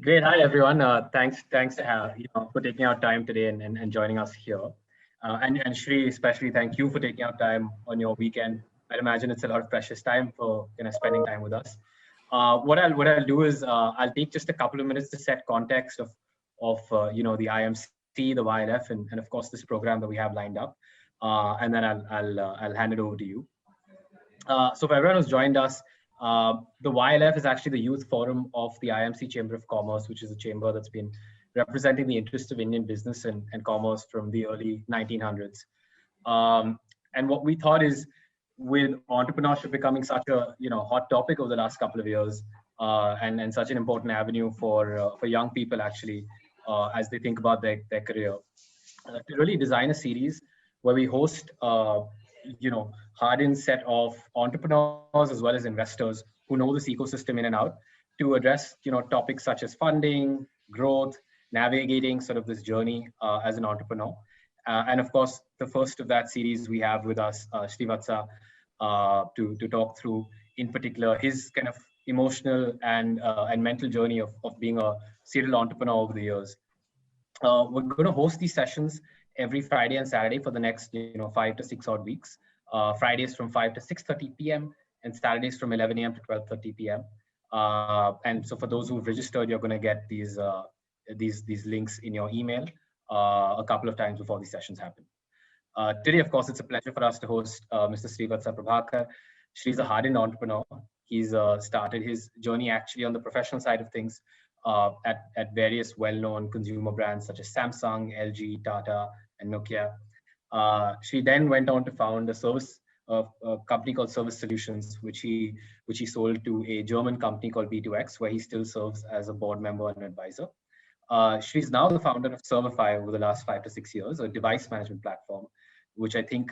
Great. Hi, everyone. Thanks for taking out time today and joining us here. And Shri, especially thank you for taking out time on your weekend. I'd imagine it's a lot of precious time for spending time with us. What I'll do is I'll take just a couple of minutes to set context of the IMC, the YLF, and of course this program that we have lined up, and then I'll hand it over to you. So for everyone who's joined us, the YLF is actually the youth forum of the IMC Chamber of Commerce, which is a chamber that's been representing the interests of Indian business and commerce from the early 1900s. And what we thought is, with entrepreneurship becoming such a hot topic over the last couple of years, and such an important avenue for young people actually as they think about their career, to really design a series where we host hardened set of entrepreneurs as well as investors who know this ecosystem in and out, to address topics such as funding, growth, navigating sort of this journey as an entrepreneur. And of course, the first of that series we have with us Srivatsa to talk through, in particular, his kind of emotional and mental journey of being a serial entrepreneur over the years. We're going to host these sessions every Friday and Saturday for the next 5 to 6 odd weeks. Fridays from 5 to 6:30 p.m. and Saturdays from 11 a.m. to 12:30 p.m. And so for those who've registered, you're going to get these links in your email a couple of times before these sessions happen. Today, of course, it's a pleasure for us to host Mr. Srivatsa Prabhakar. Shri's a hardened entrepreneur. He's started his journey actually on the professional side of things at various well-known consumer brands such as Samsung, LG, Tata, and Nokia. She then went on to found a company called Service Solutions, which he sold to a German company called B2X, where he still serves as a board member and advisor. She's now the founder of Serverify over the last 5 to 6 years, a device management platform, which I think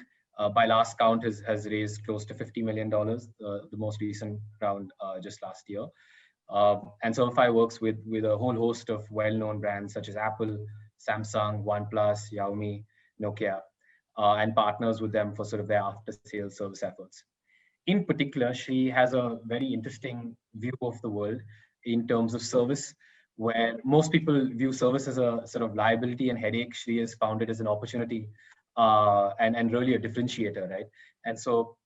by last count has raised close to $50 million, the most recent round just last year. And Serverify works with a whole host of well-known brands such as Apple, Samsung, OnePlus, Xiaomi, Nokia, and partners with them for sort of their after-sales service efforts. In particular, she has a very interesting view of the world in terms of service, where most people view service as a sort of liability and headache. She has found it as an opportunity and really a differentiator, right? And so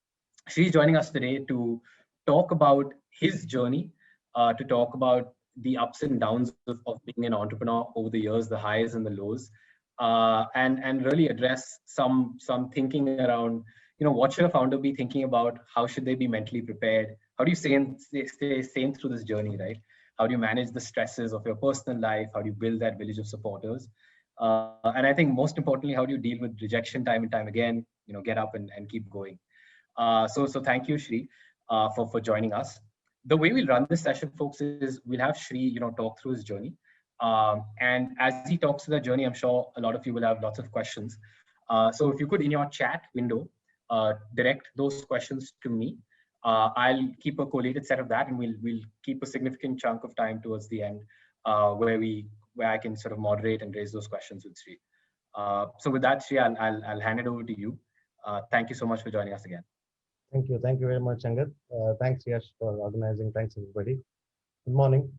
she's joining us today to talk about his journey, to talk about the ups and downs of being an entrepreneur over the years, the highs and the lows, and really address some thinking around, what should a founder be thinking about? How should they be mentally prepared? How do you stay sane through this journey, right? How do you manage the stresses of your personal life? How do you build that village of supporters? And I think most importantly, how do you deal with rejection time and time again? Get up and keep going. So thank you, Shri, for joining us. The way we'll run this session, folks, is we'll have Shri, talk through his journey. And as he talks through the journey, I'm sure a lot of you will have lots of questions. So if you could, in your chat window, direct those questions to me. I'll keep a collated set of that, and we'll keep a significant chunk of time towards the end where I can sort of moderate and raise those questions with Shri. So with that, Shri, I'll hand it over to you. Thank you so much for joining us again. Thank you very much, Angad. Thanks, Yash, for organizing. Thanks, everybody. Good morning.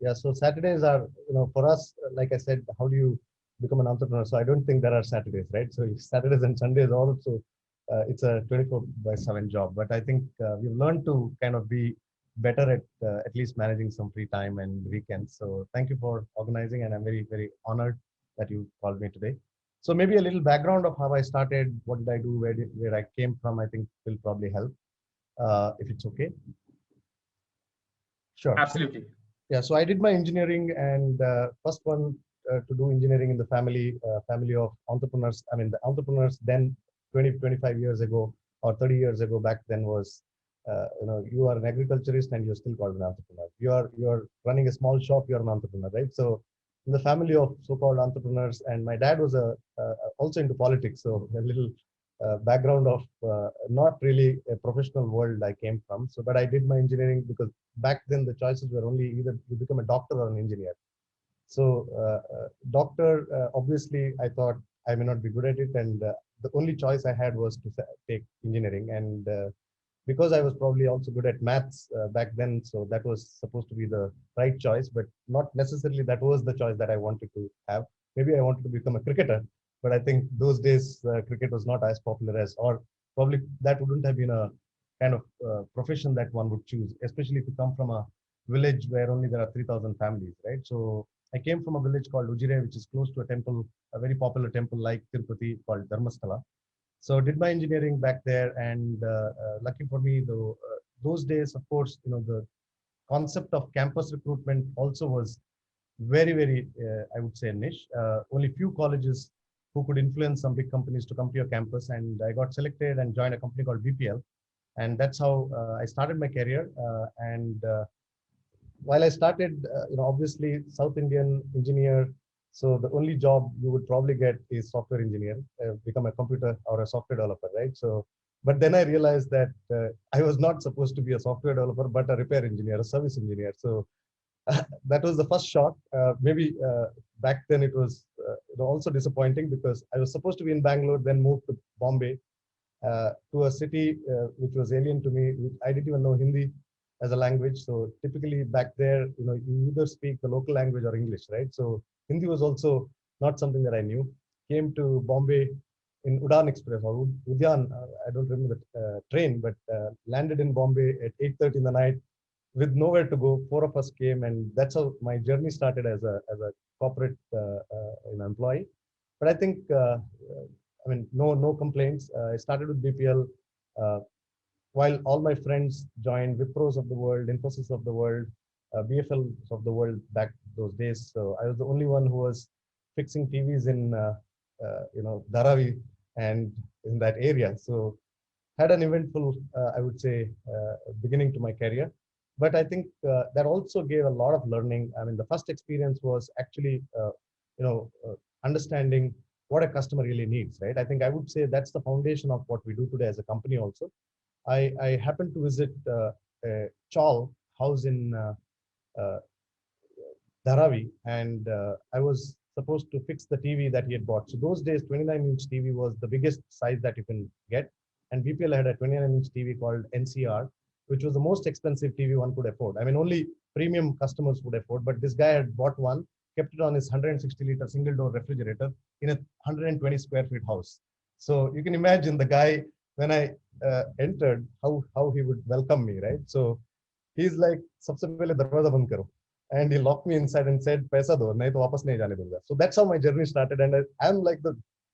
Yeah, so Saturdays are, for us, like I said, how do you become an entrepreneur? So I don't think there are Saturdays, right? So Saturdays and Sundays also, it's a 24/7 job. But I think we've learned to kind of be better at least managing some free time and weekends. So thank you for organizing, and I'm very, very honored that you called me today. So maybe a little background of how I started, what did I do, where I came from, I think will probably help, if it's okay. Sure. Absolutely. Yeah, so I did my engineering, and first one to do engineering in the family of entrepreneurs. I mean, the entrepreneurs then 25 years ago or 30 years ago back then was, you are an agriculturist and you're still called an entrepreneur. You're running a small shop, you're an entrepreneur, right? So in the family of so-called entrepreneurs, and my dad was also into politics, so a little background of not really a professional world I came from. So, but I did my engineering because back then the choices were only either you become a doctor or an engineer. So doctor, obviously I thought I may not be good at it, and the only choice I had was to take engineering. And because I was probably also good at maths back then, so that was supposed to be the right choice, but not necessarily that was the choice that I wanted to have. Maybe I wanted to become a cricketer, but I think those days cricket was not as popular as, or probably that wouldn't have been a kind of profession that one would choose, especially if you come from a village where only there are 3,000 families, right? So I came from a village called Ujire, which is close to a temple, a very popular temple like Tirupati called Dharmasthala. So did my engineering back there, and lucky for me, though, those days, of course, the concept of campus recruitment also was very, very, I would say, niche. Only few colleges who could influence some big companies to come to your campus, and I got selected and joined a company called BPL, and that's how I started my career. And while I started, obviously South Indian engineer, so the only job you would probably get is software engineer, become a computer or a software developer, right? So, but then I realized that I was not supposed to be a software developer, but a repair engineer, a service engineer. So that was the first shock. Maybe back then it was also disappointing because I was supposed to be in Bangalore, then moved to Bombay, to a city which was alien to me. I didn't even know Hindi as a language. So typically back there, you either speak the local language or English, right? So Hindi was also not something that I knew. Came to Bombay in Udan Express or Udyan, I don't remember the train, but landed in Bombay at 8:30 in the night with nowhere to go. Four of us came, and that's how my journey started as a corporate employee. But I think no complaints. I started with BPL. Uh, while all my friends joined Wipros of the world, Infosys of the world, BFLs of the world back those days. So I was the only one who was fixing TVs in Dharavi and in that area. So had an eventful, I would say, beginning to my career. But I think that also gave a lot of learning. I mean, the first experience was actually, understanding what a customer really needs, right? I think I would say that's the foundation of what we do today as a company also. I happened to visit a Chawl house in uh, Dharavi, and I was supposed to fix the TV that he had bought. So those days, 29-inch TV was the biggest size that you can get, and BPL had a 29-inch TV called NCR, which was the most expensive TV one could afford. I mean, only premium customers would afford, but this guy had bought one, kept it on his 160-liter single-door refrigerator in a 120 square feet house. So you can imagine the guy when I entered, how he would welcome me, right? So he's like, "सबसे पहले दरवाजा बंद करो," and he locked me inside and said, "पैसा दो, नहीं तो वापस नहीं जाने दूंगा." So that's how my journey started, and I'm like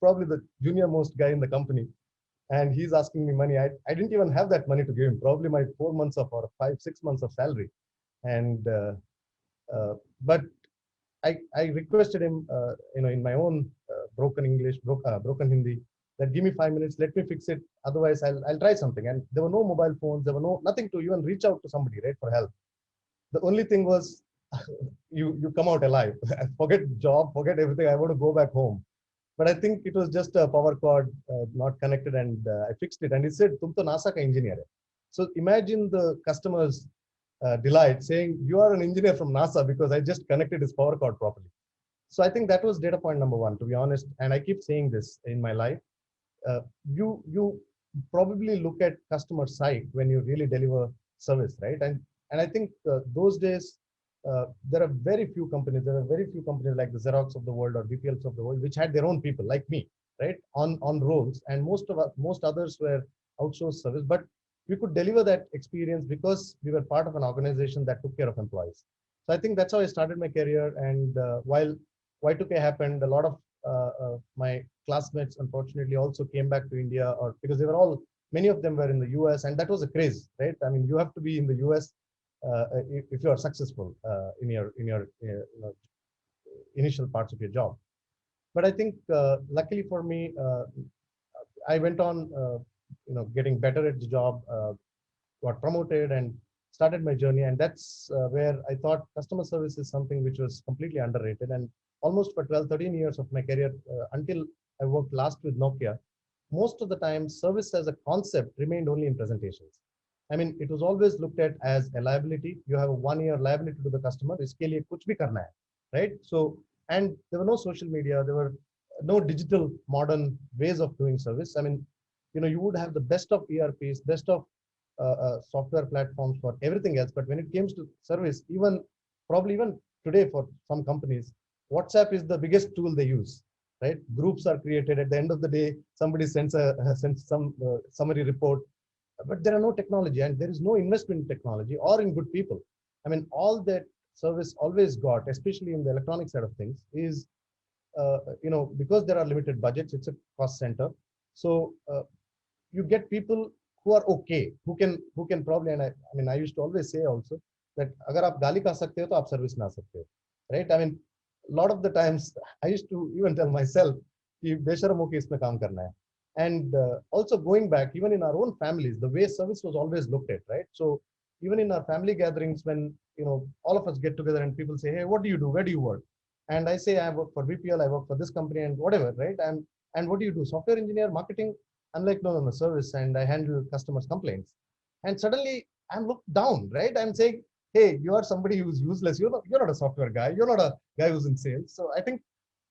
probably the junior most guy in the company, and he's asking me money. I didn't even have that money to give him. Probably my 4 months of or 5 6 months of salary, and but I requested him, in my own broken English, broken Hindi, that give me 5 minutes, let me fix it. Otherwise, I'll try something. And there were no mobile phones. There were nothing to even reach out to somebody, right, for help. The only thing was, you come out alive. Forget job, forget everything. I want to go back home. But I think it was just a power cord not connected, and I fixed it. And he said, "Tum to NASA ka engineer hai." So imagine the customer's delight saying, "You are an engineer from NASA," because I just connected his power cord properly. So I think that was data point number one, to be honest. And I keep saying this in my life. You probably look at customer side when you really deliver service, right? And I think those days there are very few companies. There are very few companies like the Xerox of the world or BPLs of the world which had their own people like me, right, on roles, and most others were outsourced service. But we could deliver that experience because we were part of an organization that took care of employees. So I think that's how I started my career. And while Y2K happened, a lot of my classmates unfortunately also came back to India, or because they were all, many of them were in the US, and that was a craze, right? I mean, you have to be in the US if you are successful in your initial parts of your job. But I think luckily for me, I went on, getting better at the job, got promoted, and started my journey. And that's where I thought customer service is something which was completely underrated. And almost for 12, 13 years of my career, until I worked last with Nokia, most of the time service as a concept remained only in presentations. I mean, it was always looked at as a liability. You have a 1 year liability to the customer. इसके लिए कुछ भी करना है, right? So, and there were no social media. There were no digital modern ways of doing service. I mean, you would have the best of ERPs, best of software platforms for everything else. But when it comes to service, probably even today for some companies, WhatsApp is the biggest tool they use, right? Groups are created. At the end of the day, somebody sends some summary report, but there are no technology and there is no investment in technology or in good people. I mean, all that service always got, especially in the electronic side of things, is because there are limited budgets, it's a cost center. So you get people who are okay, who can probably, and I mean, I used to always say also that agar aap gali kha sakte ho, to aap service na sakte ho, right? I mean, a lot of the times I used to even tell myself कि बेशरम होके इसमें काम करना है. And also going back, even in our own families, the way service was always looked at, right? So even in our family gatherings, when all of us get together and people say, "Hey, what do you do? Where do you work?" And I say, "I work for BPL, I work for this company, and whatever," right? And what do you do? Software engineer, marketing? I'm like, no, service, and I handle customers' complaints. And suddenly I'm looked down, right? I'm saying, hey, you are somebody who's useless. You're not a software guy. You're not a guy who's in sales. So I think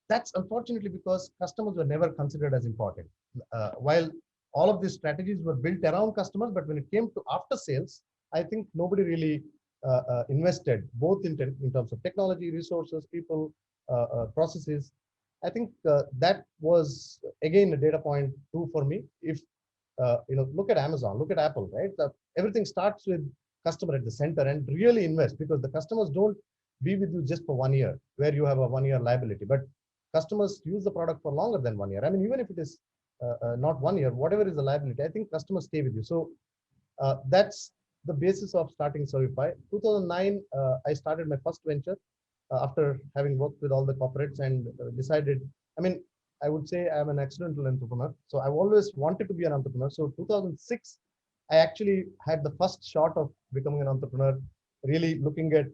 that's unfortunately because customers were never considered as important. While all of these strategies were built around customers, but when it came to after sales, I think nobody really invested both in terms of technology, resources, people, processes. I think that was again a data point too for me. If look at Amazon, look at Apple, right? Everything starts with customer at the center and really invest, because the customers don't be with you just for 1 year where you have a 1 year liability, but customers use the product for longer than 1 year. I mean, even if it is not 1 year, whatever is the liability, I think customers stay with you. So that's the basis of starting Servify. 2009, I started my first venture after having worked with all the corporates and decided, I mean, I would say I'm an accidental entrepreneur. So I've always wanted to be an entrepreneur. So 2006, I actually had the first shot of becoming an entrepreneur, really looking at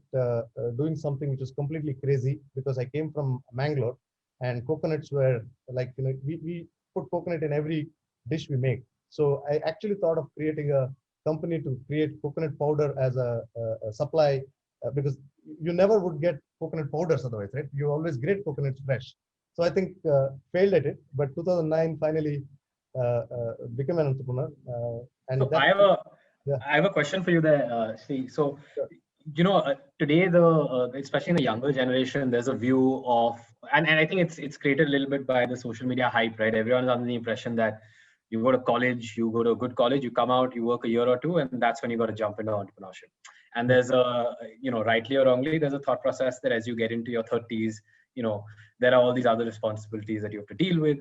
doing something which was completely crazy, because I came from Mangalore and coconuts were like, we put coconut in every dish we make. So I actually thought of creating a company to create coconut powder as a supply, because you never would get coconut powders otherwise, right? You always grate coconuts fresh. So I think failed at it, but 2009 finally became an entrepreneur. And So that, yeah. I have a question for you there, Sri. So, Sure. Today especially in the younger generation, there's a view of, and I think it's created a little bit by the social media hype, right? Everyone's under the impression that you go to college, you go to a good college, you come out, you work a year or two, and that's when you got to jump into entrepreneurship. And there's rightly or wrongly, there's a thought process that as you get into your 30s, there are all these other responsibilities that you have to deal with.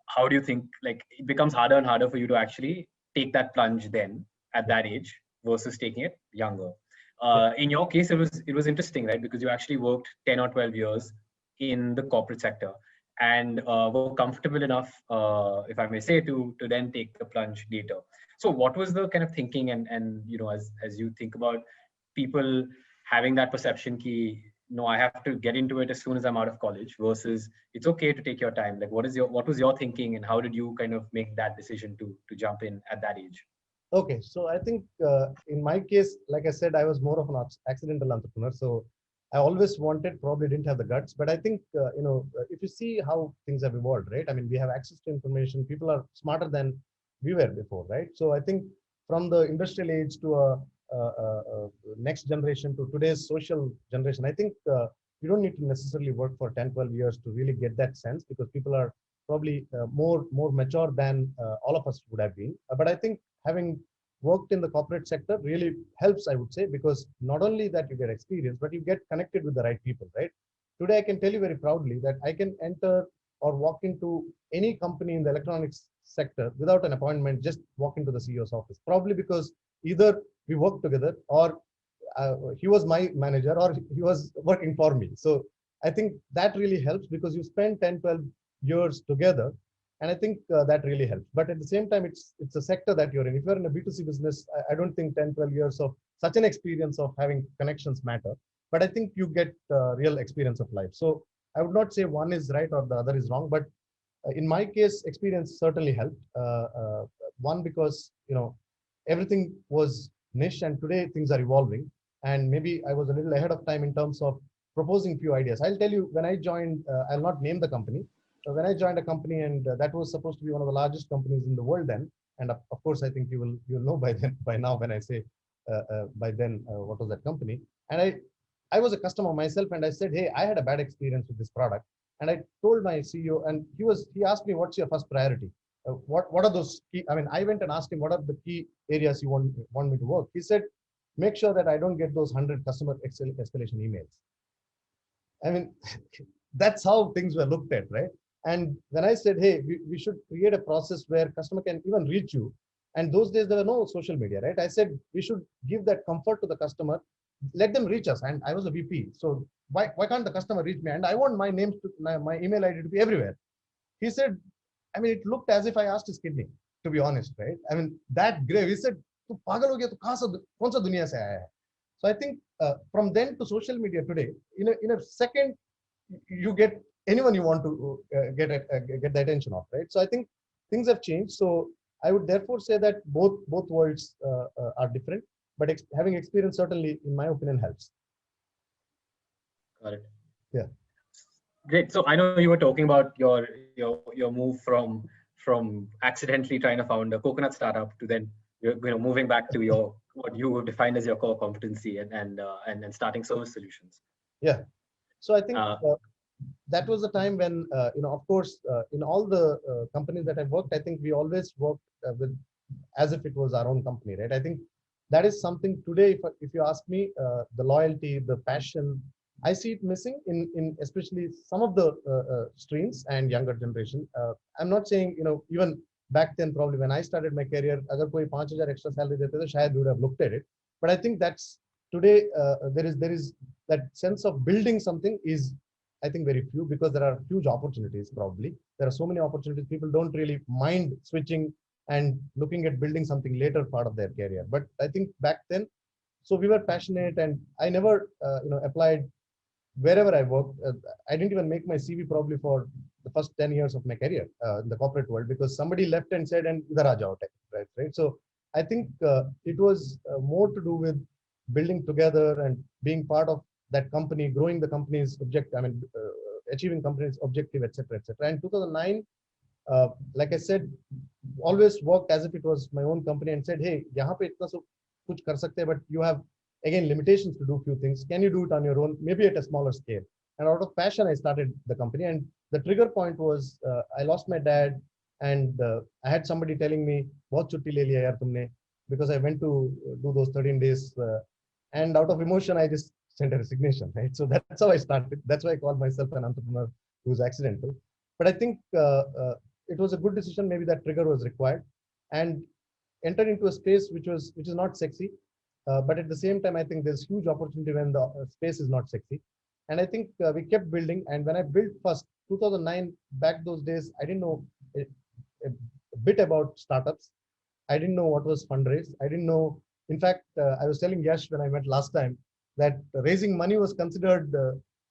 How do you think, like, it becomes harder and harder for you to actually take that plunge then at that age versus taking it younger? In your case, it was interesting, right? Because you actually worked 10 or 12 years in the corporate sector and were comfortable enough, if I may say, to then take the plunge later. So what was the kind of thinking, and as you think about people having that perception key, no, I have to get into it as soon as I'm out of college, versus it's okay to take your time. Like, what was your thinking, and how did you kind of make that decision to jump in at that age? Okay, so I think in my case, like I said, I was more of an accidental entrepreneur. So I always wanted, probably didn't have the guts, but I think if you see how things have evolved, right? I mean, we have access to information. People are smarter than we were before, right? So I think from the industrial age to next generation to today's social generation, I think you don't need to necessarily work for 10, 12 years to really get that sense, because people are probably more mature than all of us would have been. But I think having worked in the corporate sector really helps, I would say, because not only that you get experience, but you get connected with the right people, right? Today, I can tell you very proudly that I can enter or walk into any company in the electronics sector without an appointment, just walk into the CEO's office, probably because either we worked together, or he was my manager, or he was working for me. So I think that really helps, because you spend 10, 12 years together, and I think that really helps. But at the same time, it's a sector that you're in. If you're in a B2C business, I don't think 10, 12 years of such an experience of having connections matter. But I think you get real experience of life. So I would not say one is right or the other is wrong. But in my case, experience certainly helped. One, because everything was niche, and today things are evolving. And maybe I was a little ahead of time in terms of proposing few ideas. I'll tell you, when I joined, I'll not name the company. So when I joined a company, and that was supposed to be one of the largest companies in the world then, And of course, I think you'll know by then, by now, when I say by then what was that company. And I was a customer myself, and I said, hey, I had a bad experience with this product. And I told my CEO, and he asked me, what's your first priority? What are those key? I mean, I went and asked him, what are the key areas you want me to work? He said, make sure that I don't get those 100 customer escalation emails. I mean, that's how things were looked at, right? And when I said, hey, we should create a process where customer can even reach you. And those days there were no social media, right? I said we should give that comfort to the customer, let them reach us. And I was a VP, so why can't the customer reach me? And I want my name to my email ID to be everywhere. He said, I mean, it looked as if I asked his kidney, to be honest, right? I mean, that grave. He said, "Tu pagal ho gaya? Tu kaun sa duniya se aaya hai?" So I think from then to social media today, in a second, you get anyone you want to get the attention of, right? So I think things have changed. So I would therefore say that both worlds are different, but having experience certainly, in my opinion, helps. Got it. Yeah. Great. So I know you were talking about your move from accidentally trying to found a coconut startup to then moving back to your what you defined as your core competency and starting service solutions. Yeah. So I think that was the time when of course, in all the companies that I worked, I think we always worked with as if it was our own company, right? I think that is something today, if you ask me, the loyalty, the passion, I see it missing in especially some of the streams and younger generation. I'm not saying, even back then, probably when I started my career, agar koi 5,000 extra salary dete to shayad we would have looked at it. But I think that's today, there is that sense of building something is, I think, very few, because there are huge opportunities. Probably there are so many opportunities, people don't really mind switching and looking at building something later part of their career. But I think back then, so we were passionate, and I never applied wherever I worked. I didn't even make my CV probably for the first 10 years of my career in the corporate world, because somebody left and said, and idhar aa jao, right? So I think it was more to do with building together and being part of that company, growing the company's objective, achieving company's objective, etc., etc. And 2009, like I said, always worked as if it was my own company, and said, hey, yahan pe itna so kuch kar sakte hai, but you have, again, limitations to do few things. Can you do it on your own, maybe at a smaller scale? And out of passion, I started the company. And the trigger point was, I lost my dad, and I had somebody telling me, "Bahut chutti le liya yaar tumne," because I went to do those 13 days, and out of emotion, I just sent a resignation, right? So that's how I started. That's why I call myself an entrepreneur who's accidental. But I think it was a good decision. Maybe that trigger was required, and entered into a space which is not sexy. But at the same time, I think there's huge opportunity when the space is not sexy. And I think we kept building. And when I built first, 2009, back those days, I didn't know a bit about startups. I didn't know what was fundraise. I didn't know. In fact, I was telling Yash when I met last time that raising money was considered,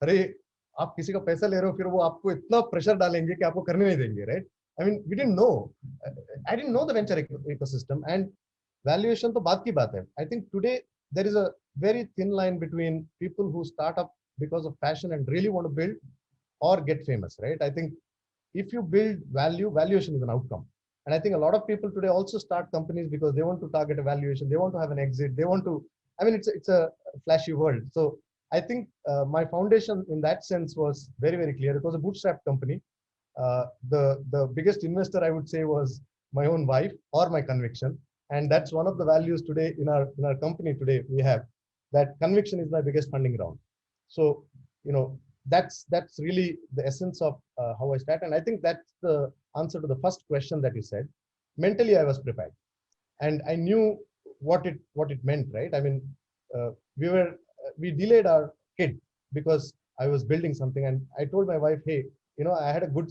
अरे आप किसी का पैसा ले रहे हो, फिर वो आपको इतना प्रेशर डालेंगे कि आपको करने नहीं देंगे, right? I mean, we didn't know. I didn't know the venture ecosystem, and valuation to baat ki baat hai. I think today there is a very thin line between people who start up because of passion and really want to build, or get famous, right? I think if you build value, valuation is an outcome. And I think a lot of people today also start companies because they want to target a valuation, they want to have an exit, they want to, it's a flashy world. So I think my foundation in that sense was very, very clear. It was a bootstrap company. The biggest investor, I would say, was my own wife or my conviction. And that's one of the values today in our company today. We have that conviction is my biggest funding round. So, that's really the essence of how I start. And I think that's the answer to the first question that you said. Mentally, I was prepared, and I knew what it meant, right? I mean, we delayed our kid because I was building something, and I told my wife, hey, I had a good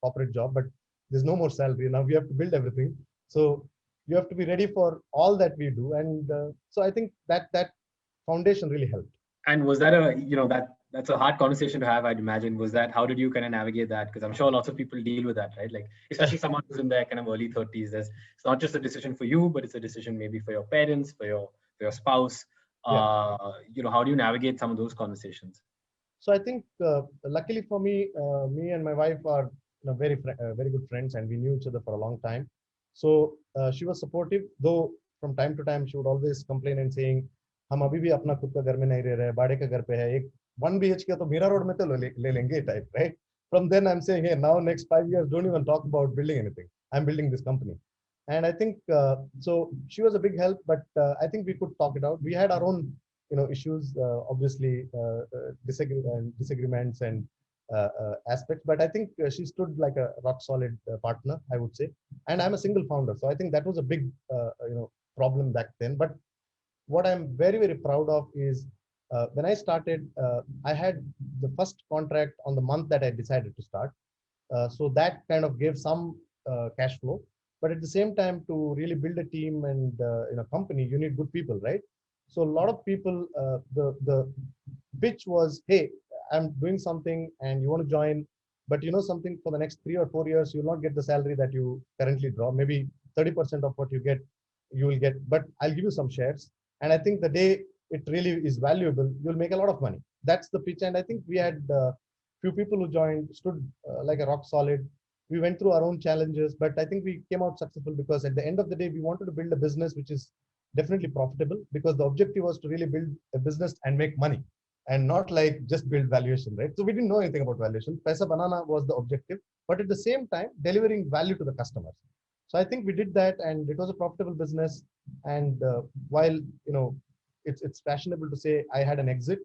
corporate job, but there's no more salary now. We have to build everything, so you have to be ready for all that we do. And so I think that foundation really helped. And was that that's a hard conversation to have, I'd imagine. Was that, how did you kind of navigate that? Because I'm sure lots of people deal with that, right? Like, especially someone who's in their kind of early 30s, it's not just a decision for you, but it's a decision maybe for your parents, for your spouse. Yeah. How do you navigate some of those conversations? So I think, luckily for me, me and my wife are very good friends, and we knew each other for a long time. So she was supportive, though from time to time she would always complain and saying, हम अभी भी अपना खुद का घर में नहीं रह रहे हैं, बाड़े का घर पे है, एक 1 BHK तो मीरा रोड में तो ले लेंगे type, right? From then I'm saying, hey, now next 5 years, don't even talk about building anything. I'm building this company. And I think, so she was a big help, but I think we could talk it out. We had our own, issues, obviously, disagreements and aspects, but I think she stood like a rock solid partner, I would say. And I'm a single founder, so I think that was a big, problem back then. But what I'm very, very proud of is when I started, I had the first contract on the month that I decided to start. So that kind of gave some cash flow. But at the same time, to really build a team and company, you need good people, right? So a lot of people, the pitch was, hey, I'm doing something and you want to join, but you know something, for the next 3 or 4 years, you'll not get the salary that you currently draw. Maybe 30% of what you get, you will get, but I'll give you some shares. And I think the day it really is valuable, you'll make a lot of money. That's the pitch. And I think we had few people who joined, stood like a rock solid. We went through our own challenges, but I think we came out successful because at the end of the day, we wanted to build a business which is definitely profitable, because the objective was to really build a business and make money and not like just build valuation, right? So we didn't know anything about valuation. Paisa banana was the objective, but at the same time, delivering value to the customers. So I think we did that, and it was a profitable business. And while it's fashionable to say I had an exit,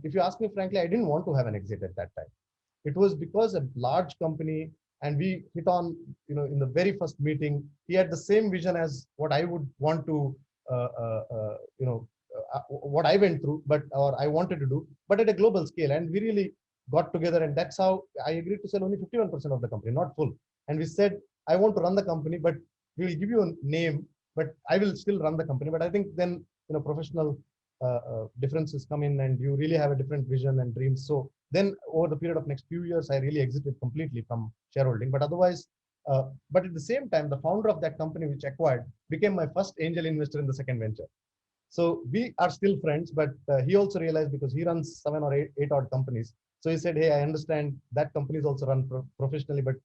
if you ask me frankly, I didn't want to have an exit at that time. It was because a large company, and we hit on, in the very first meeting, he had the same vision as what I would want to, what I went through, or I wanted to do, but at a global scale. And we really got together, and that's how I agreed to sell only 51% of the company, not full. And we said, I want to run the company, but we will give you a name, but I will still run the company. But I think then, professional differences come in, and you really have a different vision and dreams. So then over the period of next few years, I really exited completely from shareholding. But otherwise, but at the same time, the founder of that company which acquired became my first angel investor in the second venture. So we are still friends, but he also realized, because he runs 7 or 8 odd companies. So he said, hey, I understand that companies also run professionally, but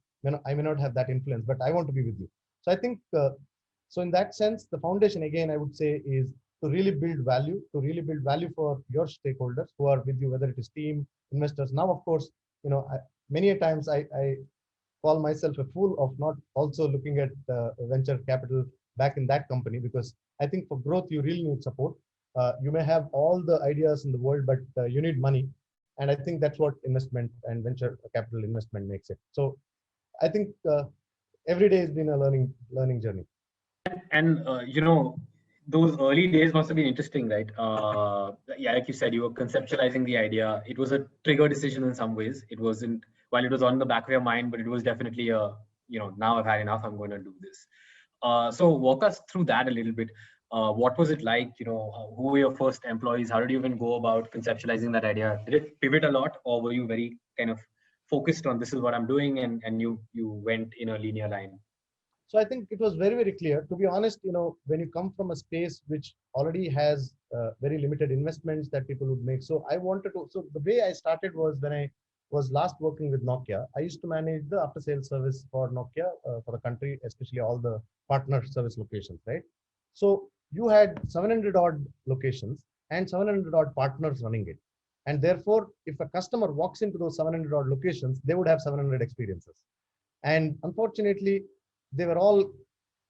I may not have that influence, but I want to be with you. So I think, so in that sense, the foundation, again, I would say, is to really build value, for your stakeholders who are with you, whether it is team, investors. Now, of course, many a times I call myself a fool of not also looking at venture capital back in that company, because I think for growth, you really need support. You may have all the ideas in the world, but you need money. And I think that's what investment and venture capital investment makes it. So I think every day has been a learning journey. And those early days must have been interesting, right? Yeah, like you said, you were conceptualizing the idea. It was a trigger decision in some ways. It wasn't, while it was on the back of your mind, but it was definitely a, now I've had enough, I'm going to do this. So walk us through that a little bit. What was it like? Who were your first employees? How did you even go about conceptualizing that idea? Did it pivot a lot, or were you very kind of focused on this is what I'm doing, and you went in a linear line? So I think it was very, very clear. To be honest, when you come from a space which already has very limited investments that people would make. So I wanted to, so the way I started was when I was last working with Nokia. I used to manage the after sales service for Nokia for the country, especially all the partner service locations, right? So you had 700 odd locations and 700 odd partners running it. And therefore, if a customer walks into those 700 odd locations, they would have 700 experiences. And unfortunately, they were all,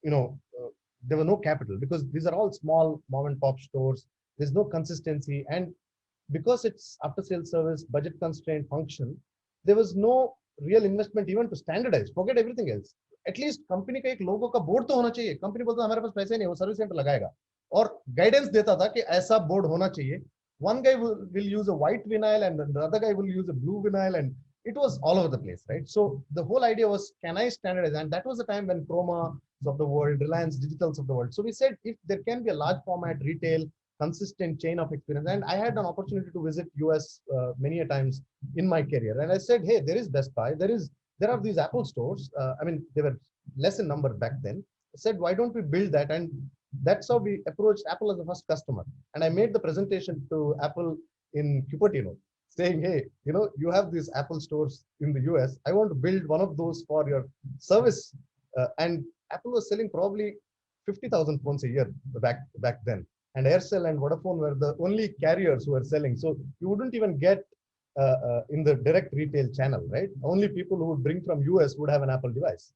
there were no capital, because these are all small mom and pop stores. There's no consistency. And because it's after sales service, budget constrained function, there was no real investment even to standardize. Forget everything else. At least company का एक लोगों का board तो होना चाहिए. Company बोलता हमारे पास पैसे नहीं, वो सर्विस सेंटर लगाएगा और गाइडेंस देता था कि ऐसा बोर्ड होना चाहिए. One guy will use a white vinyl and the other guy will use a blue vinyl, and it was all over the place, right? So the whole idea was, can I standardize? And that was the time when Chroma of the world, Reliance Digitals of the world. So we said, if there can be a large format retail, consistent chain of experience. And I had an opportunity to visit US many a times in my career. And I said, hey, there is Best Buy. There are these Apple stores. I mean, they were less in number back then. I said, why don't we build that? And that's how we approached Apple as the first customer. And I made the presentation to Apple in Cupertino, saying, hey, you have these Apple stores in the US. I want to build one of those for your service and Apple was selling probably 50,000 phones a year back then. And Aircel and Vodafone were the only carriers who were selling. So you wouldn't even get in the direct retail channel, right? Only people who would bring from US would have an Apple device.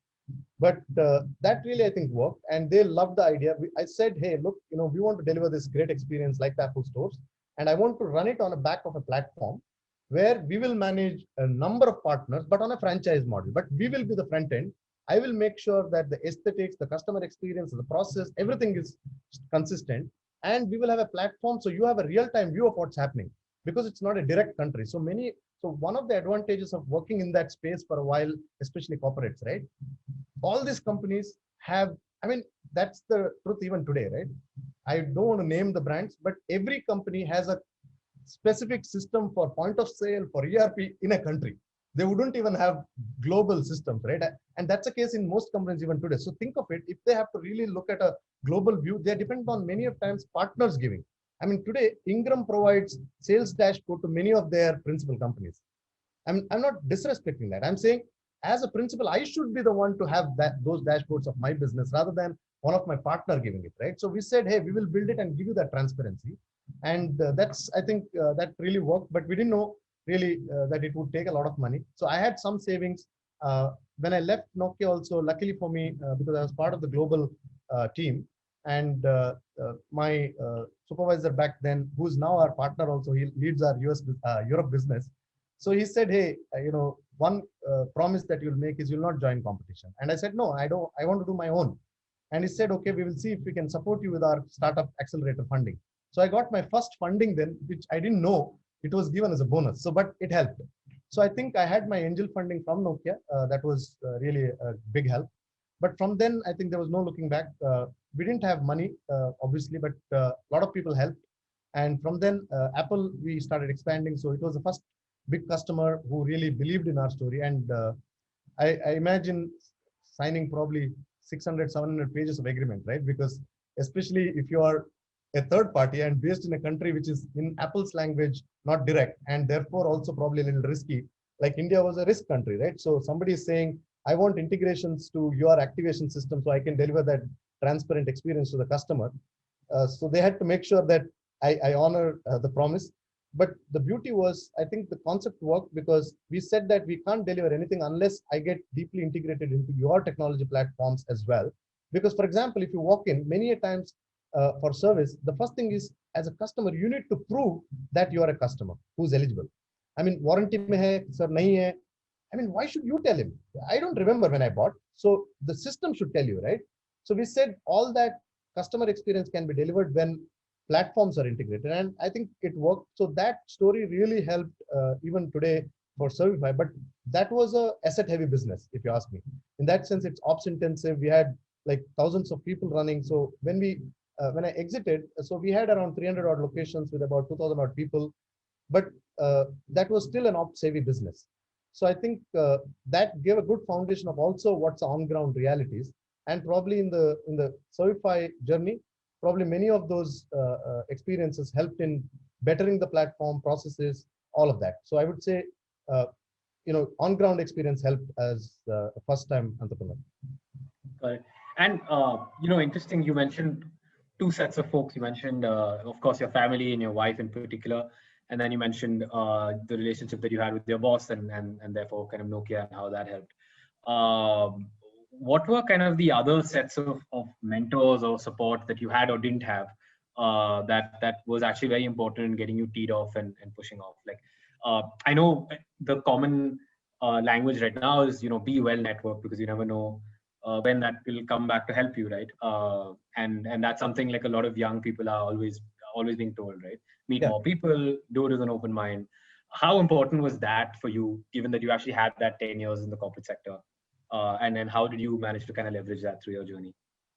But that really, I think, worked, and they loved the idea. I said, hey, look, we want to deliver this great experience like the Apple stores, and I want to run it on the back of a platform where we will manage a number of partners, but on a franchise model. But we will be the front end. I will make sure that the aesthetics, the customer experience, the process, everything is consistent, and we will have a platform so you have a real-time view of what's happening, because it's not a direct country. So one of the advantages of working in that space for a while, especially corporates, right? All these companies have, I mean, that's the truth even today, right? I don't want to name the brands, but every company has a specific system for point of sale, for ERP in a country. They wouldn't even have global systems, right? And that's the case in most companies even today. So think of it, if they have to really look at a global view, they're dependent on many of times partners giving. I mean, today, Ingram provides sales dashboard to many of their principal companies. I'm not disrespecting that. I'm saying, as a principal, I should be the one to have those dashboards of my business rather than one of my partner giving it, right? So we said, hey, we will build it and give you that transparency. And I think that really worked, but we didn't know really that it would take a lot of money. So I had some savings. When I left Nokia also, luckily for me, because I was part of the global team, and my supervisor back then, who's now our partner also, he leads our Europe business. So he said, hey, one promise that you'll make is you'll not join competition. And I said, no, I don't. I want to do my own. And he said, okay, we will see if we can support you with our startup accelerator funding. So I got my first funding then, which I didn't know it was given as a bonus. So, but it helped. So I think I had my angel funding from Nokia. That was really a big help. But from then, I think there was no looking back. We didn't have money, obviously, but a lot of people helped. And from then, Apple, we started expanding. So it was the first big customer who really believed in our story. And I imagine signing probably 600, 700 pages of agreement, right? Because especially if you are a third party and based in a country which is in Apple's language, not direct, and therefore also probably a little risky, like India was a risk country, right? So somebody is saying, I want integrations to your activation system so I can deliver that transparent experience to the customer. So they had to make sure that I honor the promise. But the beauty was, I think the concept worked because we said that we can't deliver anything unless I get deeply integrated into your technology platforms as well. Because, for example, if you walk in, many a times for service, the first thing is, as a customer, you need to prove that you are a customer who's eligible. I mean, warranty mein hai, sir, nahi hai. I mean, why should you tell him? I don't remember when I bought. So the system should tell you, right? So we said all that customer experience can be delivered when platforms are integrated. And I think it worked. So that story really helped even today for Servify. But that was a asset heavy business, if you ask me. In that sense, it's ops intensive. We had like thousands of people running. So when I exited, so we had around 300 odd locations with about 2,000 odd people, but that was still an ops heavy business. So I think that gave a good foundation of also what's on ground realities, and probably in the Servify journey, probably many of those experiences helped in bettering the platform processes, all of that. So I would say, on ground experience helped as a first time entrepreneur. Got it. And interesting. You mentioned two sets of folks. You mentioned, of course, your family and your wife in particular. And then you mentioned the relationship that you had with your boss and therefore kind of Nokia and how that helped. What were kind of the other sets of mentors or support that you had or didn't have that was actually very important in getting you teed off and pushing off? Like, I know the common language right now is, be well networked, because you never know when that will come back to help you, right? And that's something like a lot of young people are always being told, right? Meet more people, do it with an open mind. How important was that for you, given that you actually had that 10 years in the corporate sector? And then how did you manage to kind of leverage that through your journey?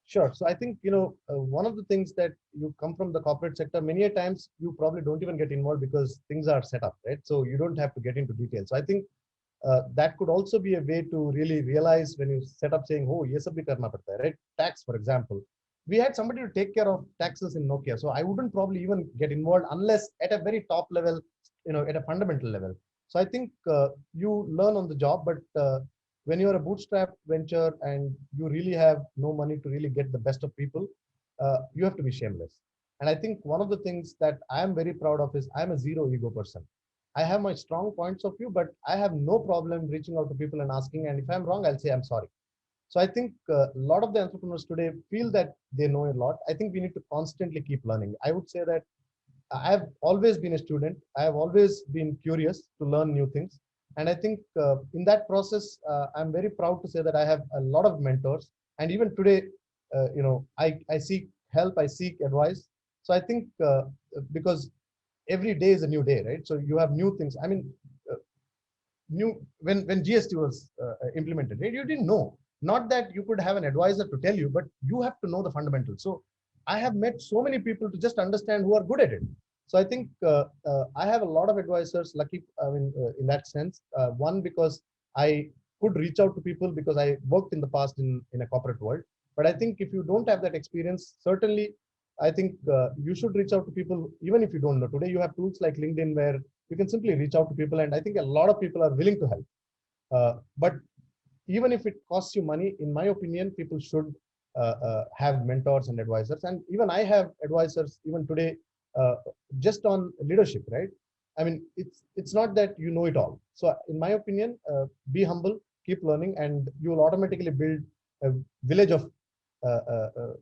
Sure. So I think, one of the things that you come from the corporate sector, many a times you probably don't even get involved because things are set up, right? So you don't have to get into details. So I think that could also be a way to really realize when you set up saying, oh, ye sab bhi karna padta hai, right? Tax, for example. We had somebody to take care of taxes in Nokia. So I wouldn't probably even get involved unless at a very top level, at a fundamental level. So I think you learn on the job, but when you're a bootstrap venture and you really have no money to really get the best of people, you have to be shameless. And I think one of the things that I am very proud of is I'm a zero ego person. I have my strong points of view, but I have no problem reaching out to people and asking. And if I'm wrong, I'll say I'm sorry. So I think a lot of the entrepreneurs today feel that they know a lot. I think we need to constantly keep learning. I would say that I have always been a student. I have always been curious to learn new things. And I think in that process, I'm very proud to say that I have a lot of mentors. And even today, I seek help, I seek advice. So I think because every day is a new day, right? So you have new things. I mean, uh, new when GST was implemented, right? You didn't know. Not that you could have an advisor to tell you, but you have to know the fundamentals. So I have met so many people to just understand who are good at it. So I think I have a lot of advisors. Lucky, I mean, in that sense, one because I could reach out to people because I worked in the past in a corporate world. But I think if you don't have that experience, certainly I think you should reach out to people even if you don't know. Today you have tools like LinkedIn where you can simply reach out to people, and I think a lot of people are willing to help. But even if it costs you money, in my opinion, people should have mentors and advisors. And even I have advisors even today, uh, just on leadership, right? I mean, it's not that you know it all. So in my opinion, be humble, keep learning, and you will automatically build a village of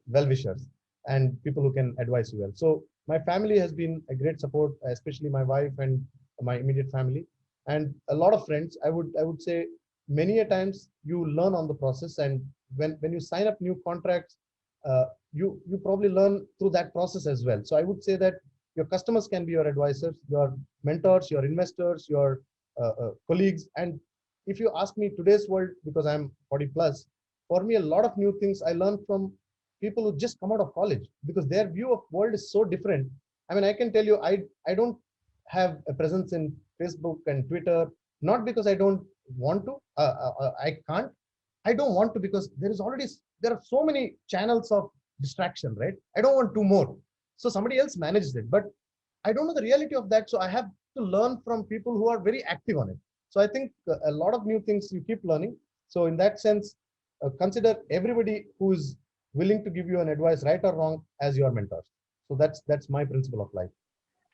well-wishers and people who can advise you well. So my family has been a great support, especially my wife and my immediate family, and a lot of friends. I would say many a times you learn on the process, and when you sign up new contracts, you probably learn through that process as well. So I would say that your customers can be your advisors, your mentors, your investors, your colleagues. And if you ask me today's world, because I'm 40 plus, for me a lot of new things I learned from people who just come out of college, because their view of world is so different. I mean, I can tell you, I don't have a presence in Facebook and Twitter, not because I don't want to, I can't, I don't want to, because there are so many channels of distraction, right? I don't want two more. So somebody else manages it, but I don't know the reality of that. So I have to learn from people who are very active on it. So I think a lot of new things you keep learning. So in that sense, consider everybody who is willing to give you an advice, right or wrong, as your mentors. So that's my principle of life.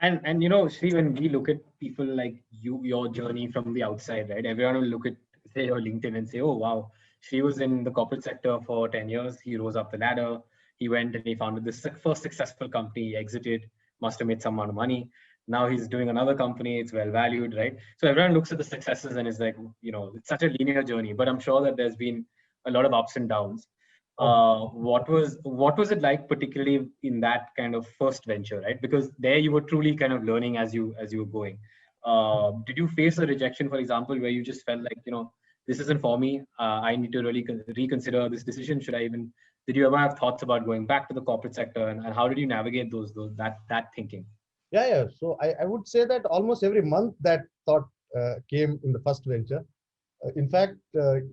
And you know, Sri, when we look at people like you, your journey from the outside, right? Everyone will look at, say, your LinkedIn and say, "Oh, wow, Sri was in the corporate sector for 10 years. He rose up the ladder. He went and he founded this first successful company. He exited, must have made some amount of money. Now he's doing another company. It's well valued, right? So everyone looks at the successes and is like, you know, it's such a linear journey. But I'm sure that there's been a lot of ups and downs. What was it like, particularly in that kind of first venture, right? Because there you were truly kind of learning as you were going. Did you face a rejection, for example, where you just felt like, you know, this isn't for me, I need to really reconsider this decision? Should I even, did you ever have thoughts about going back to the corporate sector, and how did you navigate those that thinking? Yeah. So I would say that almost every month that thought came in the first venture. In fact,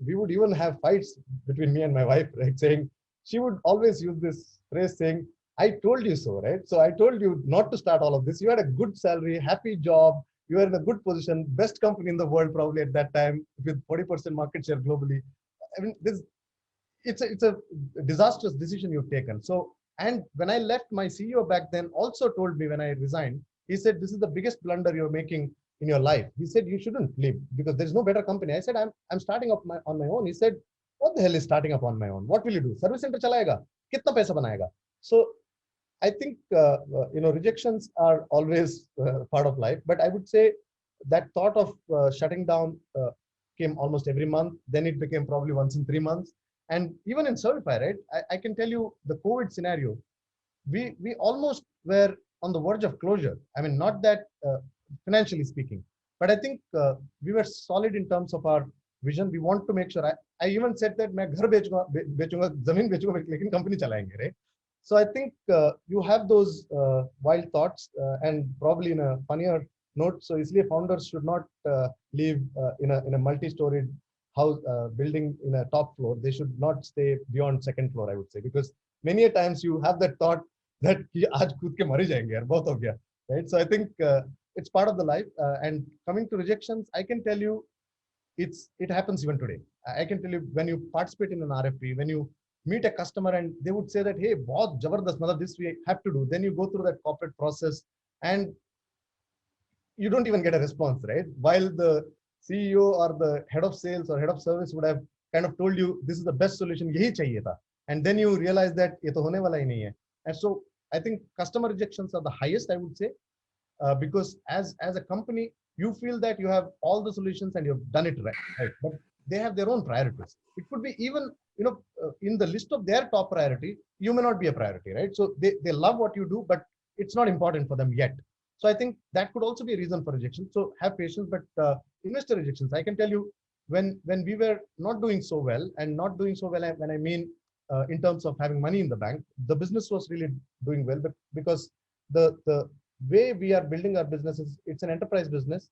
we would even have fights between me and my wife, right? Saying, she would always use this phrase saying, "I told you so," right? So I told you not to start all of this. You had a good salary, happy job, you were in a good position, best company in the world probably at that time with 40% market share globally. I mean, it's a disastrous decision you've taken. So, and when I left, my CEO back then also told me when I resigned, he said, "This is the biggest blunder you're making in your life." He said, "You shouldn't leave because there's no better company." I said, I'm starting up on my own." He said, "What the hell is starting up on my own? What will you do? Service center chalayega? Kitna paisa banayega?" So I think rejections are always part of life, but I would say that thought of shutting down came almost every month. Then it became probably once in 3 months, and even in Certify, right? I can tell you the COVID scenario. We almost were on the verge of closure. I mean, not that financially speaking, but I think we were solid in terms of our vision. We want to make sure. I even said that मैं घर बेचूंगा जमीन बेचूंगा लेकिन company चलाएंगे, right? So I think you have those wild thoughts, and probably in a funnier note. So इसलिए founders should not live in a multi-storied house building in a top floor. They should not stay beyond second floor, I would say, because many a times you have that thought that कि आज कूद के मर ही जाएंगे यार, बहुत हो गया, right? So I think it's part of the life. And coming to rejections, I can tell you it happens even today. I can tell you, when you participate in an RFP, when you meet a customer and they would say that, hey, bahut jabardast, matlab this we have to do. Then you go through that corporate process and you don't even get a response, right? While the CEO or the head of sales or head of service would have kind of told you this is the best solution, yahi chahiye tha. And then you realize that ye to hone wala hi nahi hai. And so I think customer rejections are the highest, I would say, because as a company, you feel that you have all the solutions and you've done it right, right? But they have their own priorities. It could be even, in the list of their top priority, you may not be a priority, right? So they love what you do, but it's not important for them yet. So I think that could also be a reason for rejection. So have patience. But investor rejections, I can tell you, when we were not doing so well, and not doing so well when I mean in terms of having money in the bank, the business was really doing well, but because the way we are building our business is, it's an enterprise business.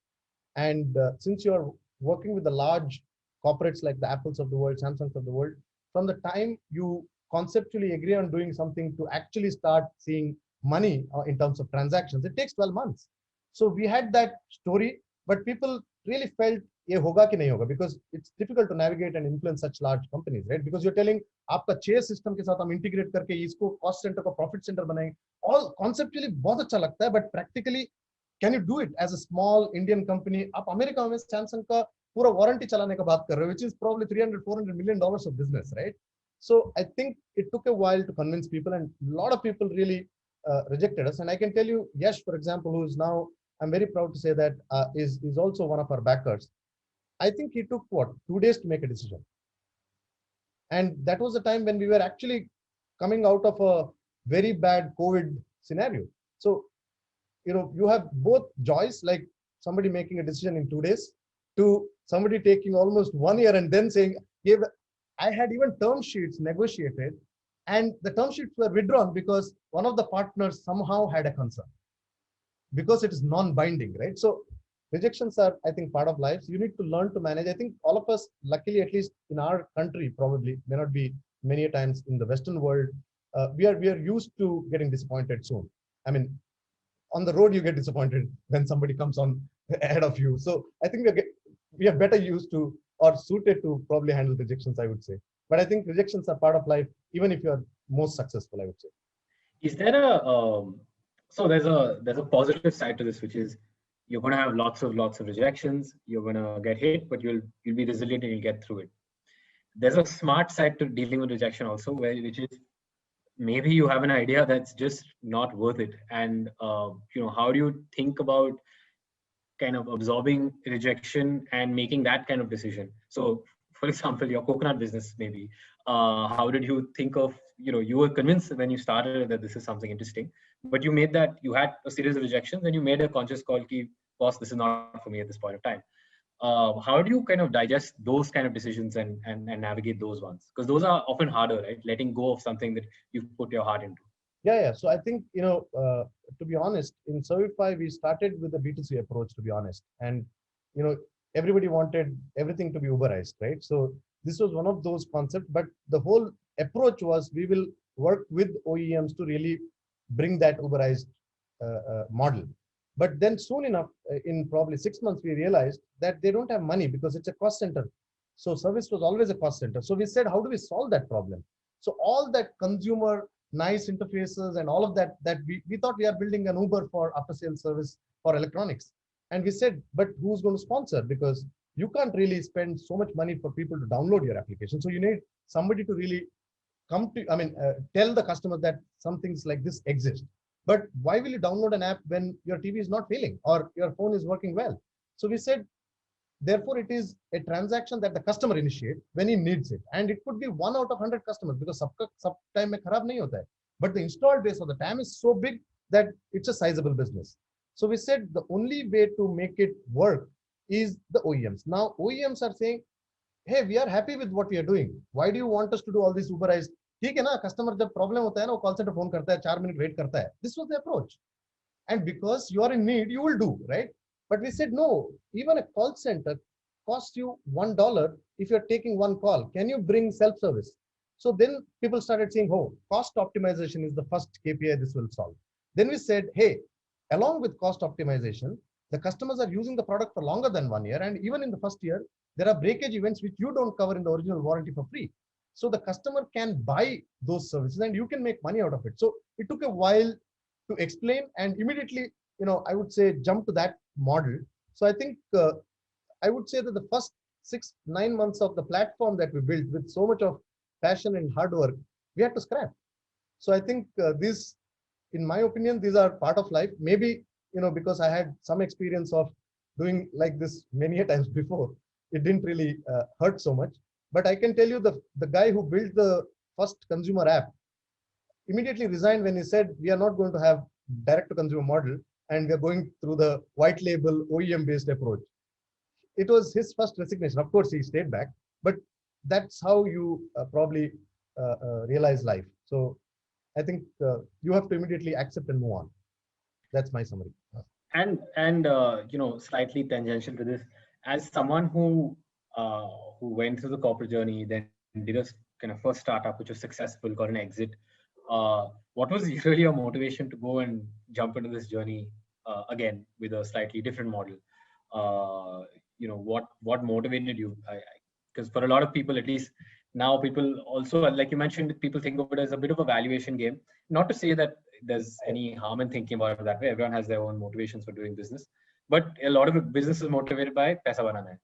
And since you're working with the large corporates like the Apples of the world, Samsungs of the world, from the time you conceptually agree on doing something to actually start seeing money in terms of transactions, it takes 12 months. So we had that story, but people really felt ये होगा कि नहीं होगा, because it's difficult to navigate and influence such large companies, right? Because you're telling आपका chase system के साथ हम integrate करके इसको cost center को profit center बनाएंगे, all conceptually बहुत अच्छा लगता है, but practically can you do it as a small Indian company? आप अमेरिका में सैमसंग का पूरा वारंटी चलाने का बात कर रहे हो, which is probably $300-400 million of business, right? So I think it took a while to convince people, and a lot of people really rejected us. And I can tell you, Yash, for example, who is now, I'm very proud to say that is also one of our backers. I think he took what, 2 days to make a decision. And that was the time when we were actually coming out of a very bad COVID scenario. So, you have both joys, like somebody making a decision in 2 days, to somebody taking almost 1 year and then saying, yeah, I had even term sheets negotiated, and the term sheets were withdrawn because one of the partners somehow had a concern, because it is non-binding, right? So rejections are, I think, part of life. You need to learn to manage. I think all of us, luckily, at least in our country, probably may not be many times in the Western world, we are used to getting disappointed soon. I mean, on the road you get disappointed when somebody comes on ahead of you. So I think we are better used to, or suited to, probably handle rejections, I would say. But I think rejections are part of life, even if you are most successful, I would say. Is there a so there's a positive side to this, which is you're going to have lots of rejections. You're going to get hit, but you'll be resilient and you'll get through it. There's a smart side to dealing with rejection also, which is maybe you have an idea that's just not worth it, and how do you think about kind of absorbing rejection and making that kind of decision? So for example, your coconut business, maybe how did you think of, you were convinced when you started that this is something interesting, but you had a series of rejections and you made a conscious call ki, boss, this is not for me at this point of time. How do you kind of digest those kind of decisions and navigate those ones? Because those are often harder, right? Letting go of something that you've put your heart into. Yeah. So I think, to be honest, in Servify, we started with a B2C approach, to be honest. And, everybody wanted everything to be Uberized, right? So this was one of those concepts, but the whole approach was we will work with OEMs to really bring that Uberized model. But then soon enough, in probably 6 months, we realized that they don't have money because it's a cost center. So service was always a cost center. So we said, how do we solve that problem? So all that consumer nice interfaces and all of that we thought we are building an Uber for after sales service for electronics. And we said, but who's going to sponsor? Because you can't really spend so much money for people to download your application. So you need somebody to really tell the customer that some things like this exist. But why will you download an app when your TV is not failing or your phone is working well? So we said, therefore, it is a transaction that the customer initiates when he needs it. And it could be 1 out of 100 customers, because sab time mein kharab nahi hota hai. But the installed base of the TAM is so big that it's a sizable business. So we said the only way to make it work is the OEMs. Now, OEMs are saying, hey, we are happy with what we are doing. Why do you want us to do all this Uberized? ठीक है ना, customer जब problem होता है ना, वो call center phone करता है, 4 minute wait करता है. This was the approach. And because you are in need, you will do, right? But we said, no, even a call center costs you $1 if you're taking one call. Can you bring self-service? So then people started saying, oh, cost optimization is the first KPI this will solve. Then we said, hey, along with cost optimization, The customers are using the product for longer than 1 year. And even in the first year, there are breakage events which you don't cover in the original warranty for free. So the customer can buy those services and you can make money out of it. So it took a while to explain and immediately, I would say jump to that model. So I think I would say that the first 6-9 months of the platform that we built with so much of passion and hard work, we had to scrap. So I think these, in my opinion, these are part of life. Maybe, because I had some experience of doing like this many a times before, it didn't really hurt so much. But I can tell you the guy who built the first consumer app immediately resigned when he said, we are not going to have direct to consumer model and we are going through the white label OEM based approach. It was his first resignation. Of course, he stayed back, but that's how you probably realize life. So I think you have to immediately accept and move on. That's my summary. And slightly tangential to this, as someone who went through the corporate journey, then did a kind of first startup which was successful, got an exit. What was really your motivation to go and jump into this journey again with a slightly different model? What motivated you? Because for a lot of people, at least now, people also, like you mentioned, people think of it as a bit of a valuation game. Not to say that there's any harm in thinking about it that way. Everyone has their own motivations for doing business, but a lot of business is motivated by paisa banana hai.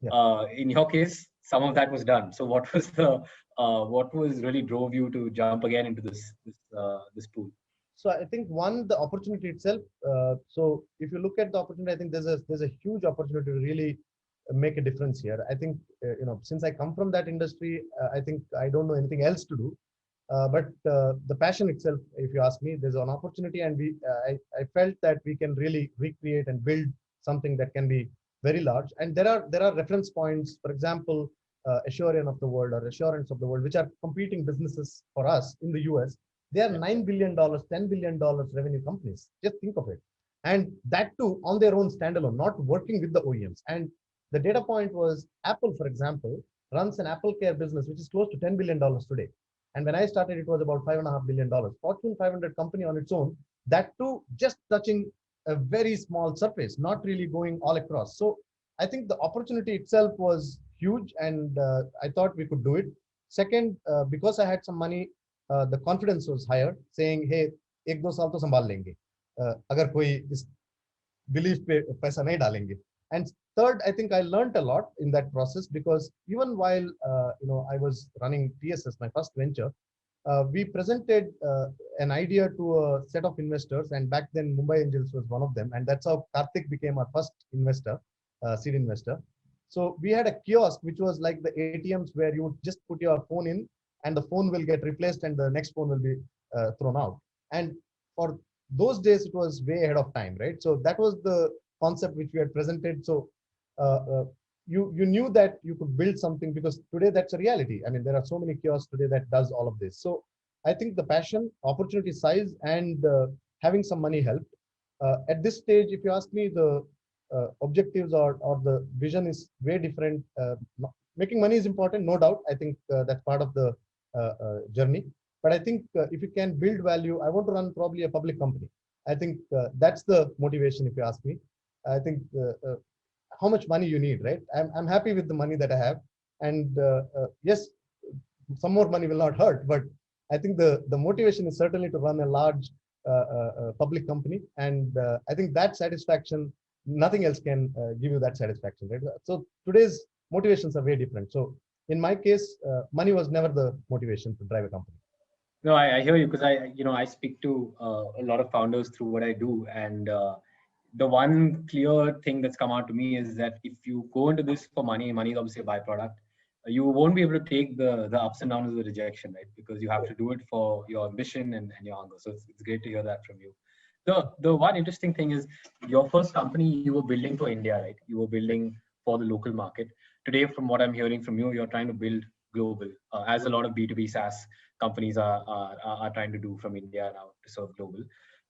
Yeah. In your case, some of that was done. So what was really drove you to jump again into this pool? So I think one, the opportunity itself. So if you look at the opportunity, I think there's a huge opportunity to really make a difference here. I think since I come from that industry, I think I don't know anything else to do. But the passion itself, if you ask me, there's an opportunity, and I felt that we can really recreate and build something that can be very large. And there are reference points, for example, Assurance of the world or Assurance of the world, which are competing businesses for us in the US. They are $9 billion, $10 billion revenue companies. Just think of it. And that too on their own standalone, not working with the OEMs. And the data point was Apple, for example, runs an Apple Care business, which is close to $10 billion today. And when I started, it was about $5.5 billion. Fortune 500 company on its own, that too just touching a very small surface, not really going all across. So I think the opportunity itself was huge, and I thought we could do it. Second, because I had some money, the confidence was higher, saying, hey, 1-2 साल तो संभाल लेंगे, अगर कोई इस belief पे पैसा नहीं डालेंगे. And third, I think I learned a lot in that process, because even while I was running TSS, my first venture, we presented an idea to a set of investors, and back then Mumbai Angels was one of them, and that's how Karthik became our first investor, seed investor. So we had a kiosk which was like the ATMs, where you would just put your phone in and the phone will get replaced and the next phone will be thrown out. And for those days, it was way ahead of time, right? So that was the concept which we had presented. So you knew that you could build something, because today that's a reality. I mean, there are so many kiosks today that does all of this. So I think the passion, opportunity size, and having some money helped. At this stage, if you ask me, the objectives or the vision is way different. Making money is important, no doubt. I think that's part of the journey. But I think if you can build value, I want to run probably a public company. I think that's the motivation, if you ask me. I think how much money you need, right? I'm happy with the money that I have. And yes, some more money will not hurt, but I think the motivation is certainly to run a large public company. And I think that satisfaction, nothing else can give you that satisfaction, right? So today's motivations are very different. So in my case, money was never the motivation to drive a company. No, I hear you, because I speak to a lot of founders through what I do, and the one clear thing that's come out to me is that if you go into this for money, money is obviously a byproduct. You won't be able to take the ups and downs of the rejection, right? Because you have to do it for your ambition and your hunger. So it's great to hear that from you. The one interesting thing is, your first company you were building for India, right? You were building for the local market. Today, from what I'm hearing from you, you're trying to build global, as a lot of B2B SaaS companies are trying to do from India now to serve global.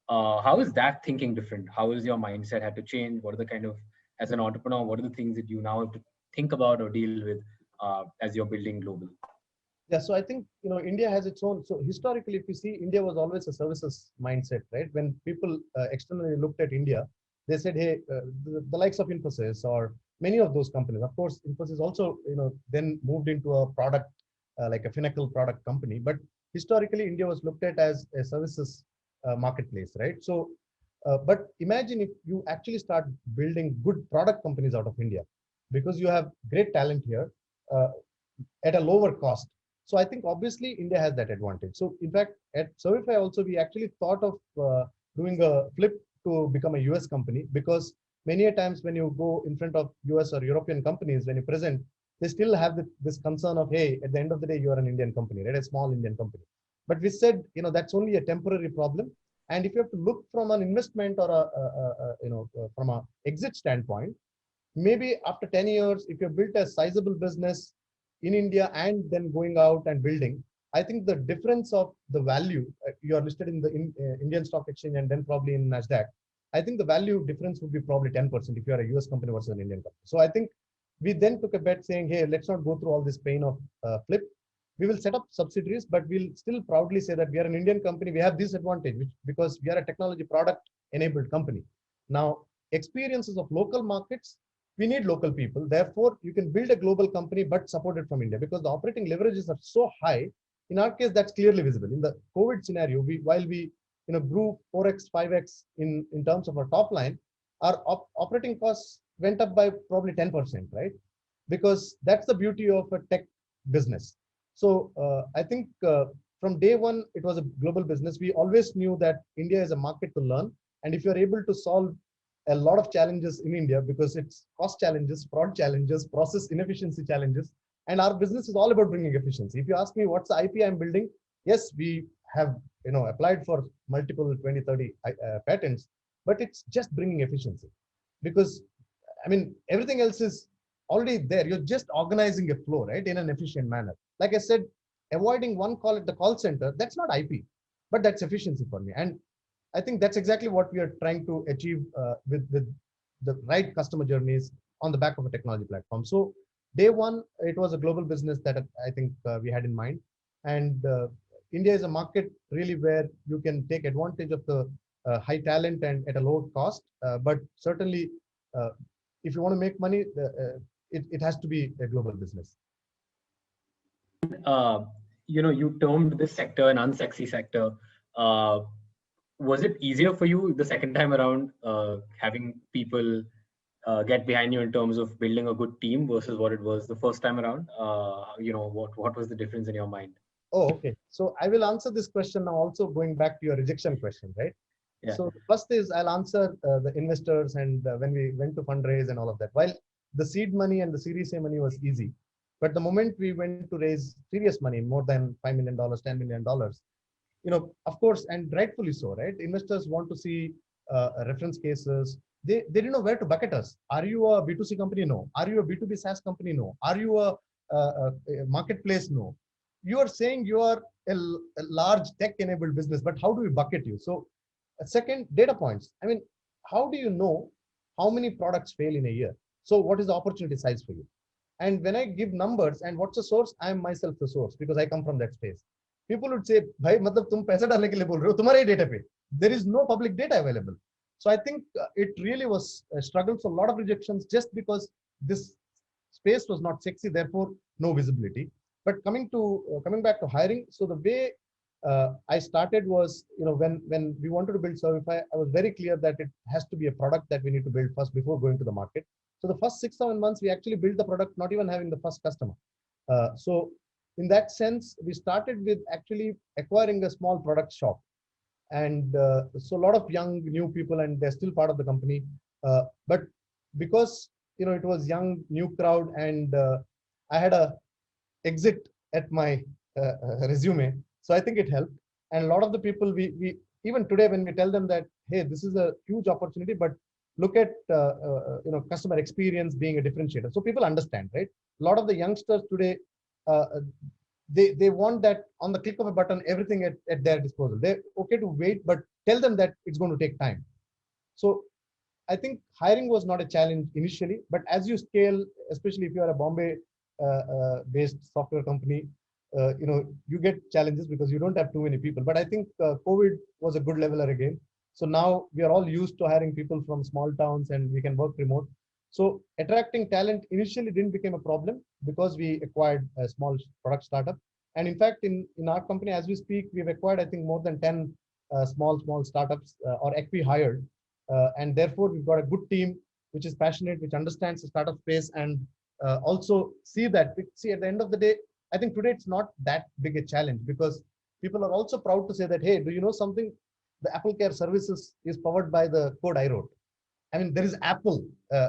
How is that thinking different? How is your mindset had to change? What are the kind of, as an entrepreneur, what are the things that you now have to think about or deal with as you're building global? Yeah, so I think, India has its own. So historically, if you see, India was always a services mindset, right? When people externally looked at India, they said, hey, the likes of Infosys or many of those companies. Of course, Infosys also, then moved into a product like a Finacle product company. But historically, India was looked at as a services marketplace, right? So, but imagine if you actually start building good product companies out of India, because you have great talent here uh, at a lower cost. So I think obviously India has that advantage. So in fact, at Servify also, we actually thought of doing a flip to become a US company, because many a times when you go in front of US or European companies, when you present, they still have this concern of, hey, at the end of the day, you are an Indian company, right? A small Indian company. But we said, that's only a temporary problem. And if you have to look from an investment or from a exit standpoint, maybe after 10 years, if you built a sizable business in India and then going out and building, I think the difference of the value, you are listed in the Indian Stock Exchange and then probably in NASDAQ, I think the value difference would be probably 10% if you are a US company versus an Indian company. So I think we then took a bet saying, hey, let's not go through all this pain of flip. We will set up subsidiaries, but we'll still proudly say that we are an Indian company. We have this advantage, because we are a technology product enabled company. Now, experiences of local markets, we need local people. Therefore, you can build a global company, but supported from India, because the operating leverages are so high. In our case, that's clearly visible. In the COVID scenario, while we grew 4x, 5x in terms of our top line, our operating costs went up by probably 10%, right? Because that's the beauty of a tech business. So I think from day one, it was a global business. We always knew that India is a market to learn. And if you're able to solve a lot of challenges in India, because it's cost challenges, fraud challenges, process inefficiency challenges, and our business is all about bringing efficiency. If you ask me what's the IP I'm building, yes, we have applied for multiple 20, 30 patents, but it's just bringing efficiency. Because I mean, everything else is already there. You're just organizing a flow, right, in an efficient manner. Like I said, avoiding one call at the call center, that's not IP, but that's efficiency for me. And I think that's exactly what we are trying to achieve with the right customer journeys on the back of a technology platform. So day one, it was a global business that I think we had in mind. And India is a market really where you can take advantage of the high talent and at a low cost. But certainly, if you want to make money, it has to be a global business. You termed this sector an unsexy sector. Was it easier for you the second time around, having people get behind you in terms of building a good team versus what it was the first time around? What was the difference in your mind? Oh, okay. So I will answer this question now, also going back to your rejection question, right? Yeah. So first is I'll answer the investors and when we went to fundraise and all of that. While the seed money and the Series A money was easy, but the moment we went to raise serious money, more than $5 million, $10 million, of course, and rightfully so, right? Investors want to see reference cases. They didn't know where to bucket us. Are you a B2C company? No. Are you a B2B SaaS company? No. Are you a marketplace? No. You are saying you are a large tech-enabled business, but how do we bucket you? So, second, data points. I mean, how do you know how many products fail in a year? So, what is the opportunity size for you? And when I give numbers and what's the source, I am myself the source because I come from that space. People would say, "Bhai, matlab tum paisa dalne ke liye bol rahe ho, tumhare data pe." There is no public data available. So I think it really was a struggle. So a lot of rejections just because this space was not sexy, therefore no visibility. But coming back to hiring, so the way I started was, when we wanted to build Servify, I was very clear that it has to be a product that we need to build first before going to the market. So the first 6-7 months, we actually built the product, not even having the first customer. So in that sense, we started with actually acquiring a small product shop. And so a lot of young, new people, and they're still part of the company. But because, it was young, new crowd, and I had a exit at my resume. So I think it helped. And a lot of the people, we even today, when we tell them that, hey, this is a huge opportunity, but look at, customer experience being a differentiator. So people understand, right? A lot of the youngsters today, they want that on the click of a button, everything at their disposal. They're okay to wait, but tell them that it's going to take time. So I think hiring was not a challenge initially, but as you scale, especially if you are a Bombay based software company, you get challenges because you don't have too many people. But I think COVID was a good leveler again. So now we are all used to hiring people from small towns and we can work remote. So attracting talent initially didn't become a problem because we acquired a small product startup. And in fact, in our company, as we speak, we've acquired, I think, more than 10 small startups or acqui-hired. And therefore, we've got a good team which is passionate, which understands the startup space, and also see that. See, at the end of the day, I think today it's not that big a challenge because people are also proud to say that, hey, do you know something? The Apple Care services is powered by the code I wrote. I mean, there is Apple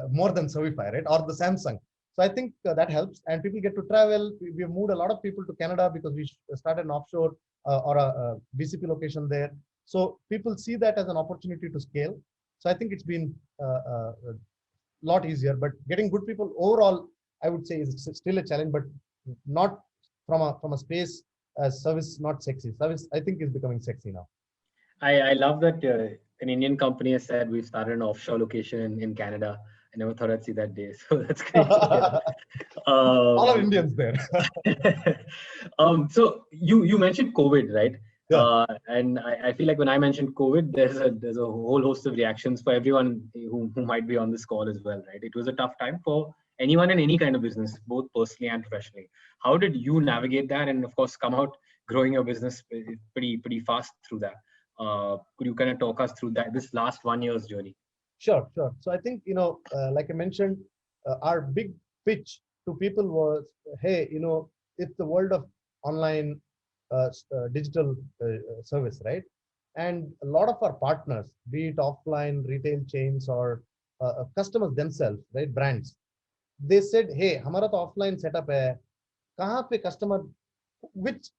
more than Servify, right? Or the Samsung. So I think that helps, and people get to travel. We have moved a lot of people to Canada because we started an offshore or a BCP location there. So people see that as an opportunity to scale. So I think it's been a lot easier. But getting good people overall, I would say, is still a challenge, but not from a space service, not sexy. Service, I think, is becoming sexy now. I love that an Indian company has said we've started an offshore location in Canada. I never thought I'd see that day. So that's great to hear. All are Indians there. So you mentioned COVID, right? Yeah. And I feel like when I mentioned COVID, there's a whole host of reactions for everyone who might be on this call as well, right? It was a tough time for anyone in any kind of business, both personally and professionally. How did you navigate that, and of course come out growing your business pretty fast through that? Could you kind of talk us through that this last 1 year's journey? Sure. So I think, like I mentioned, our big pitch to people was, hey, it's the world of online digital service, right? And a lot of our partners, be it offline retail chains or customers themselves, right, brands, they said, hey, हमारा तो offline setup है, कहाँ पे customer, which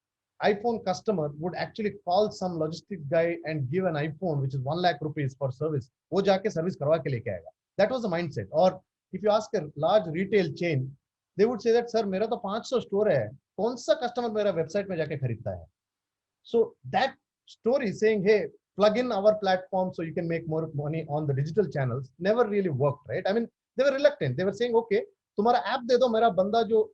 iPhone customer would actually call some logistic guy and give an iPhone which is 1 lakh rupees for service, वो जाके service करवा के लेके आएगा. That was the mindset. Or if you ask a large retail chain, they would say that, sir, मेरा तो 500 store है, कौन सा customer मेरा website में जाके खरीदता है? So that story saying, hey, plug in our platform so you can make more money on the digital channels never really worked, right? I mean, they were reluctant. They were saying, okay, तुम्हारा app दे दो, मेरा बंदा जो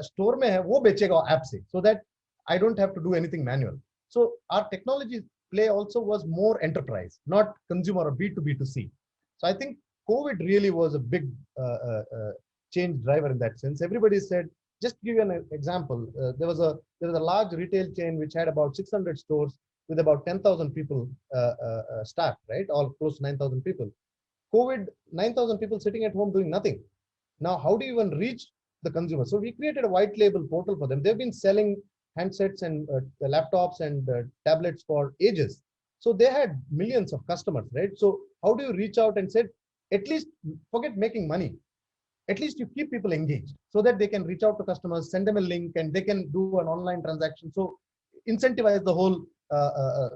store में है वो बेचेगा app से, so that I don't have to do anything manual. So our technology play also was more enterprise, not consumer or B2B2C. So I think COVID really was a big change driver in that sense. Everybody said, just to give you an example, there was a large retail chain which had about 600 stores with about 10,000 people staff, right? All close to 9,000 people. COVID, 9,000 people sitting at home doing nothing. Now, how do you even reach the consumer? So we created a white label portal for them. They've been selling handsets and laptops and tablets for ages. So they had millions of customers, right? So how do you reach out and say, at least forget making money, at least you keep people engaged so that they can reach out to customers, send them a link, and they can do an online transaction. So incentivize the whole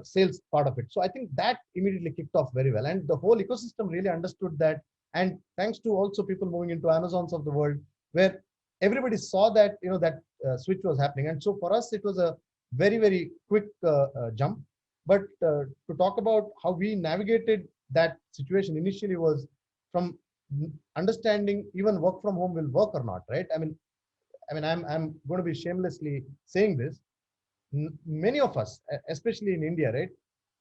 sales part of it. So I think that immediately kicked off very well. And the whole ecosystem really understood that. And thanks to also people moving into Amazons of the world, where everybody saw that, that switch was happening. And so for us, it was a very, very quick jump. But to talk about how we navigated that situation initially was from understanding even work from home will work or not, right? I mean, I'm going to be shamelessly saying this. Many of us, especially in India, right?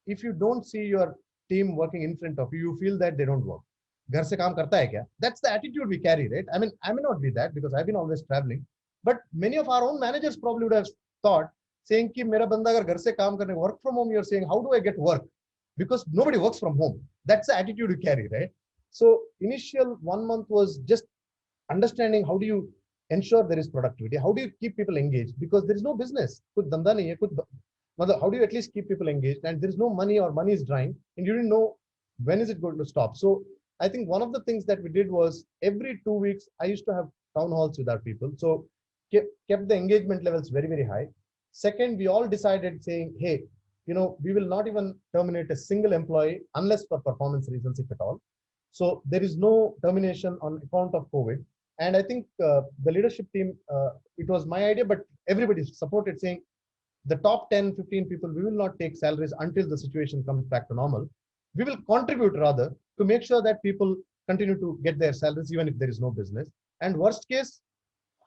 If you don't see your team working in front of you, you feel that they don't work. घर से काम करता है क्या? That's the attitude we carry, right? I mean, I may not be that because I've been always traveling, but many of our own managers probably would have thought, saying कि मेरा बंदा अगर घर से काम करने work from home, you're saying, how do I get work? Because nobody works from home. That's the attitude you carry, right? So initial 1 month was just understanding how do you ensure there is productivity? How do you keep people engaged? Because there is no business. कुछ धंधा नहीं है, कुछ how do you at least keep people engaged? And there is no money or money is drying, and you didn't know when is it going to stop. So I think one of the things that we did was every 2 weeks, I used to have town halls with our people. So kept the engagement levels very, very high. Second, we all decided saying, hey, we will not even terminate a single employee unless for performance reasons, if at all. So there is no termination on account of COVID. And I think the leadership team, it was my idea, but everybody supported saying the top 10, 15 people, we will not take salaries until the situation comes back to normal. We will contribute rather to make sure that people continue to get their salaries even if there is no business. And worst case,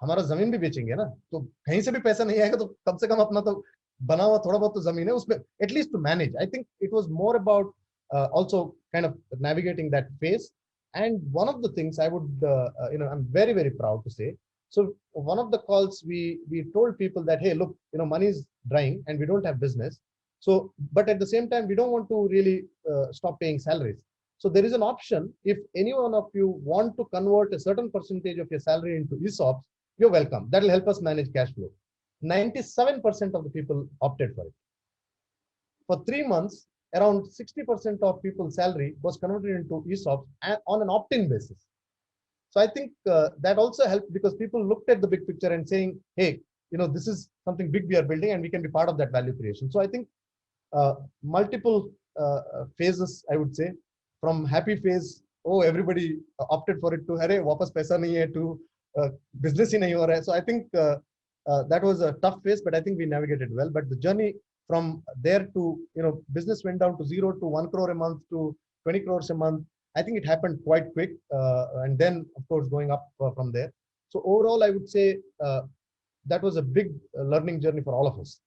हमारा जमीन भी बेचेंगे ना, तो कहीं से भी पैसा नहीं आएगा तो कम से कम अपना तो बना हुआ थोड़ा बहुत तो जमीन है उसमें at least to manage. I think it was more about also kind of navigating that phase. And one of the things I would, I'm very, very proud to say. So one of the calls we told people that, hey, look, money is drying and we don't have business. So, but at the same time, we don't want to really stop paying salaries. So there is an option. If any one of you want to convert a certain percentage of your salary into ESOPs, you're welcome. That will help us manage cash flow. 97% of the people opted for it. For 3 months, around 60% of people's salary was converted into ESOPs on an opt-in basis. So I think that also helped because people looked at the big picture and saying, hey, this is something big we are building and we can be part of that value creation. So I think multiple phases, I would say, from happy phase, oh, everybody opted for it, to, arey, wapas paisa nahi hai, to business hi nahi ho raha hai. So I think that was a tough phase, but I think we navigated well. But the journey from there to, business went down to 0 to 1 crore a month to 20 crores a month. I think it happened quite quick. And then, of course, going up from there. So overall, I would say that was a big learning journey for all of us.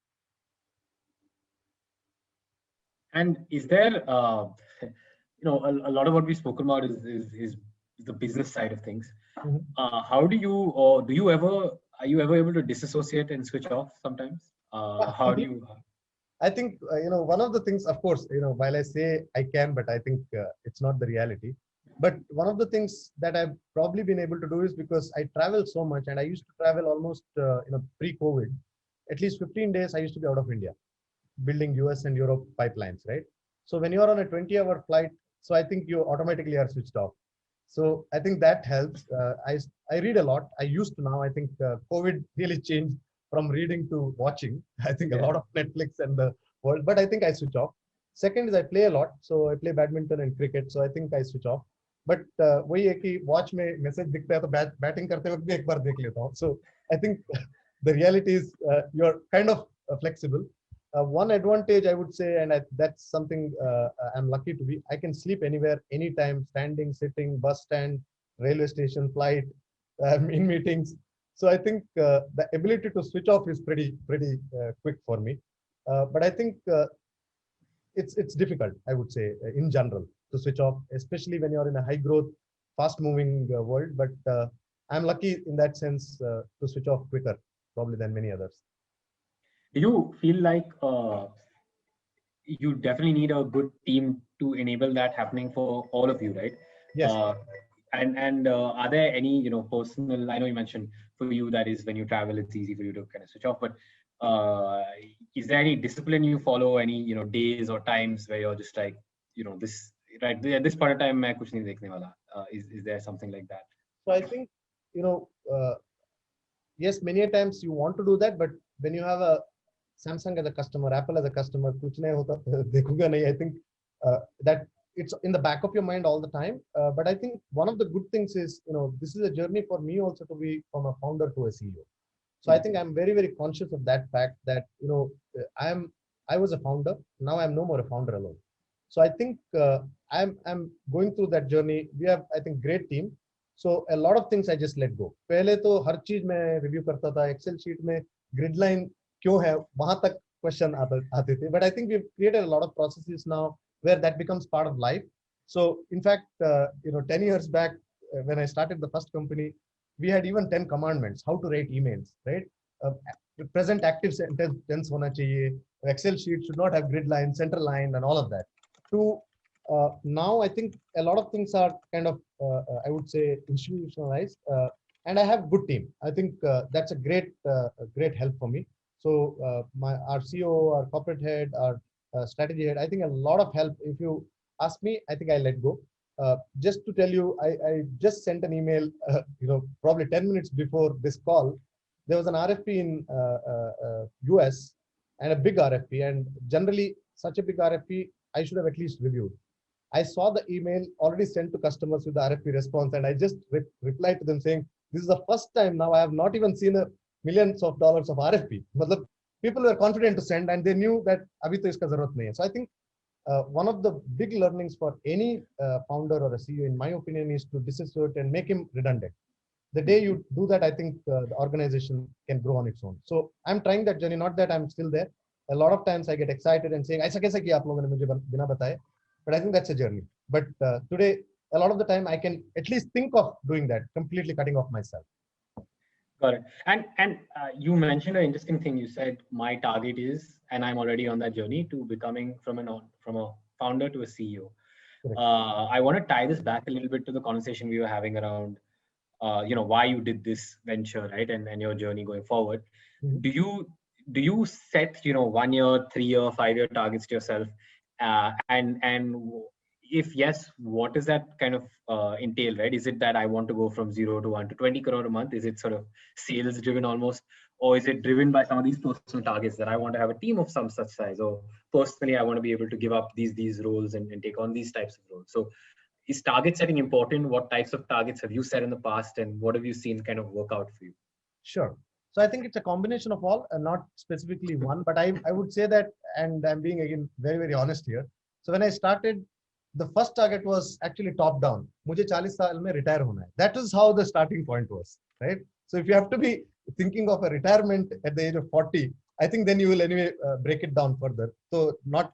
And is there, a lot of what we spoke about is the business side of things. Mm-hmm. How do you, or are you ever able to disassociate and switch off sometimes? How do you? I think, one of the things, of course, while I say I can, but I think it's not the reality. But one of the things that I've probably been able to do is because I travel so much, and I used to travel almost, pre-COVID, at least 15 days, I used to be out of India, building US and Europe pipelines, right? So when you're on a 20-hour flight, so I think you automatically are switched off. So I think that helps. I read a lot. I used to now. I think COVID really changed from reading to watching. I think a lot of Netflix and the world, but I think I switch off. Second is I play a lot. So I play badminton and cricket. So I think I switch off. But वही है कि watch में message दिखता है तो batting करते वक्त भी एक बार देख लेता हूँ. So I think the reality is you're kind of flexible. One advantage I would say, and that's something I'm lucky to be, I can sleep anywhere, anytime, standing, sitting, bus stand, railway station, flight, in meetings. So I think the ability to switch off is pretty quick for me. But I think it's difficult, I would say, in general, to switch off, especially when you're in a high growth, fast moving world. But I'm lucky in that sense to switch off quicker, probably, than many others. Do you feel like you definitely need a good team to enable that happening for all of you, right? Yes. And are there any, personal, I know you mentioned for you that is when you travel, it's easy for you to kind of switch off, but is there any discipline you follow, any, days or times where you're just like, this, right, at this point of time, main kuch nahi dekhne wala. Is there something like that? So I think, yes, many times you want to do that, but when you have a Samsung as a customer, Apple as a customer, kuch nahi hota, dekhuga nahi. I think that it's in the back of your mind all the time. But I think one of the good things is, this is a journey for me also to be from a founder to a CEO. So I think I'm very, very conscious of that fact that, I was a founder. Now I'm no more a founder alone. So I think I'm going through that journey. We have, I think, great team. So a lot of things I just let go. पहले तो हर चीज मैं review करता था. Excel sheet में grid line क्यों है, वहां तक question आते थे. But I think we've created a lot of processes now where that becomes part of life. So in fact, 10 years back, when I started the first company, we had even 10 commandments, how to write emails, right? Present active tense hona chahiye. Excel sheet should not have grid line, center line, and all of that. To now, I think a lot of things are kind of, I would say, institutionalized. And I have good team. I think that's a great help for me. So our CEO, our corporate head, our strategy head, I think a lot of help. If you ask me, I think I let go. Just to tell you, I just sent an email, probably 10 minutes before this call. There was an RFP in US and a big RFP. And generally, such a big RFP, I should have at least reviewed. I saw the email already sent to customers with the RFP response, and I just replied to them saying, this is the first time now I have not even seen a millions of dollars of RFP. But people were confident to send, and they knew that abhi to iska zarurat nahi hai. So I think one of the big learnings for any founder or a CEO, in my opinion, is to disassociate and make him redundant. The day you do that, I think the organization can grow on its own. So I'm trying that journey, not that I'm still there. A lot of times I get excited and saying, "Aisa kaise kiya aap logon ne mujhe bina bataye?" but I think that's a journey. But today, a lot of the time, I can at least think of doing that, completely cutting off myself. Got it. And you mentioned an interesting thing. You said my target is, and I'm already on that journey to becoming from a founder to a CEO. I want to tie this back a little bit to the conversation we were having around, why you did this venture, right, and your journey going forward. Mhm. Do you set 1 year, 3 year, 5 year targets to yourself, and if yes, what does that kind of entail, right? Is it that I want to go from 0 to 1 to 20 crore a month? Is it sort of sales driven almost, or is it driven by some of these personal targets that I want to have a team of some such size, or personally I want to be able to give up these roles and take on these types of roles? So is target setting important? What types of targets have you set in the past, and what have you seen kind of work out for you? Sure. So I think it's a combination of all, not specifically one, but I would say that, and I'm being again very, very honest here. So when I started, the first target was actually top down. मुझे 40 साल में retire होना है. That is how the starting point was, right? So if you have to be thinking of a retirement at the age of 40, I think then you will anyway break it down further. So not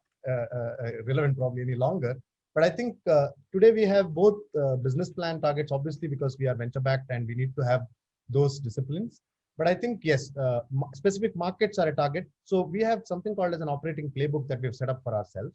relevant probably any longer. But I think today we have both business plan targets, obviously, because we are venture backed and we need to have those disciplines. But I think, yes, specific markets are a target. So we have something called as an operating playbook that we've set up for ourselves,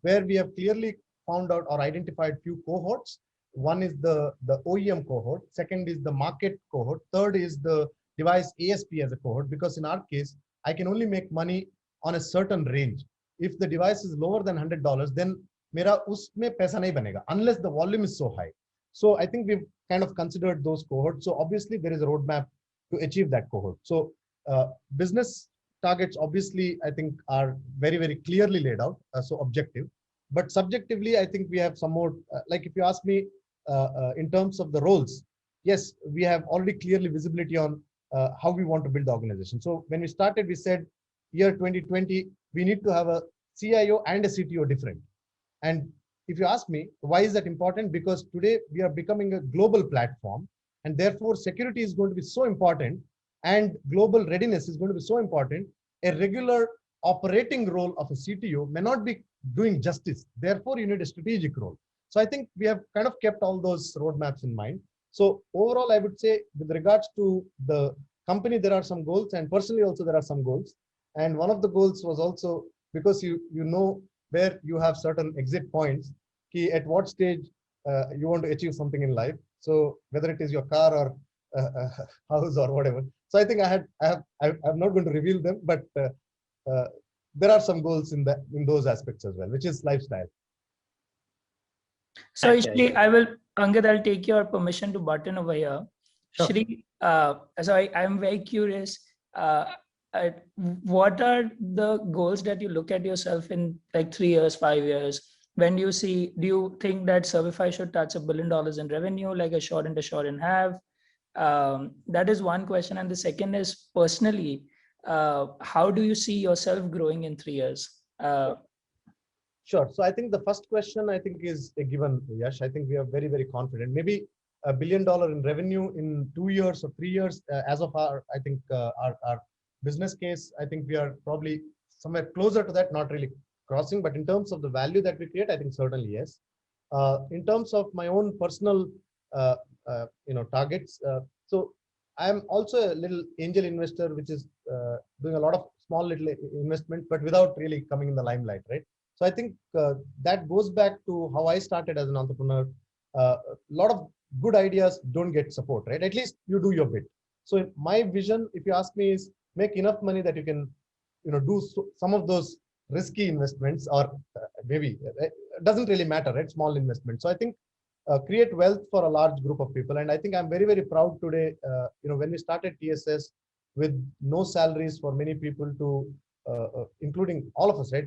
where we have clearly found out or identified few cohorts. One is the OEM cohort. Second is the market cohort. Third is the device ASP as a cohort, because in our case, I can only make money on a certain range. If the device is lower than $100, then मेरा उसमें पैसा नहीं बनेगा unless the volume is so high. So I think we've kind of considered those cohorts. So obviously there is a roadmap to achieve that cohort. So business targets obviously I think are very, very clearly laid out, so objective. But subjectively, I think we have some more, like if you ask me in terms of the roles, yes, we have already clearly visibility on how we want to build the organization. So when we started, we said year 2020, we need to have a CIO and a CTO different. And if you ask me, why is that important? Because today we are becoming a global platform, and therefore security is going to be so important, and global readiness is going to be so important. A regular operating role of a CTO may not be doing justice. Therefore, you need a strategic role. So I think we have kind of kept all those roadmaps in mind. So overall, I would say with regards to the company, there are some goals, and personally also there are some goals. And one of the goals was also because you know where you have certain exit points, key at what stage you want to achieve something in life. So whether it is your car or house or whatever. So I think I'm not going to reveal them, but there are some goals in those aspects as well, which is lifestyle. So Shri, Angad, I'll take your permission to button over here. Sure. Shri, so I'm very curious. What are the goals that you look at yourself in like 3 years, 5 years? When do you think that Servify should touch $1 billion in revenue, like a short and have? That is one question. And the second is personally, how do you see yourself growing in 3 years? Sure. So I think the first question I think is a given, Yash. I think we are very, very confident. Maybe $1 billion in revenue in 2 years or 3 years. As of our business case, I think we are probably somewhere closer to that, not really crossing, but in terms of the value that we create, I think certainly yes. In terms of my own personal, targets, so I'm also a little angel investor, which is doing a lot of small little investment, but without really coming in the limelight, right? So I think that goes back to how I started as an entrepreneur. A lot of good ideas don't get support, right? At least you do your bit. So my vision, if you ask me, is make enough money that you can, do some of those risky investments, or maybe it doesn't really matter, right? Small investments. So I think create wealth for a large group of people. And I think I'm very, very proud today, when we started TSS with no salaries for many people to, including all of us, right?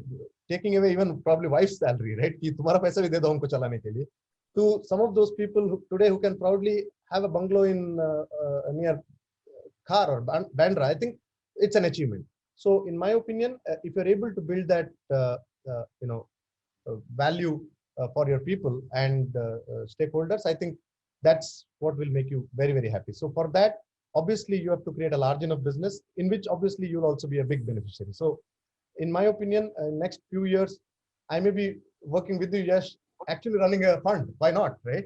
Taking away even probably wife's salary, right? Ki tumhara paisa bhi de do humko chalane ke liye. To some of those people today who can proudly have a bungalow in near Khar or Bandra, I think it's an achievement. So in my opinion, if you're able to build that, value for your people and stakeholders, I think that's what will make you very, very happy. So for that, obviously you have to create a large enough business in which obviously you'll also be a big beneficiary. So in my opinion, next few years, I may be working with you, Yash, actually running a fund. Why not, right?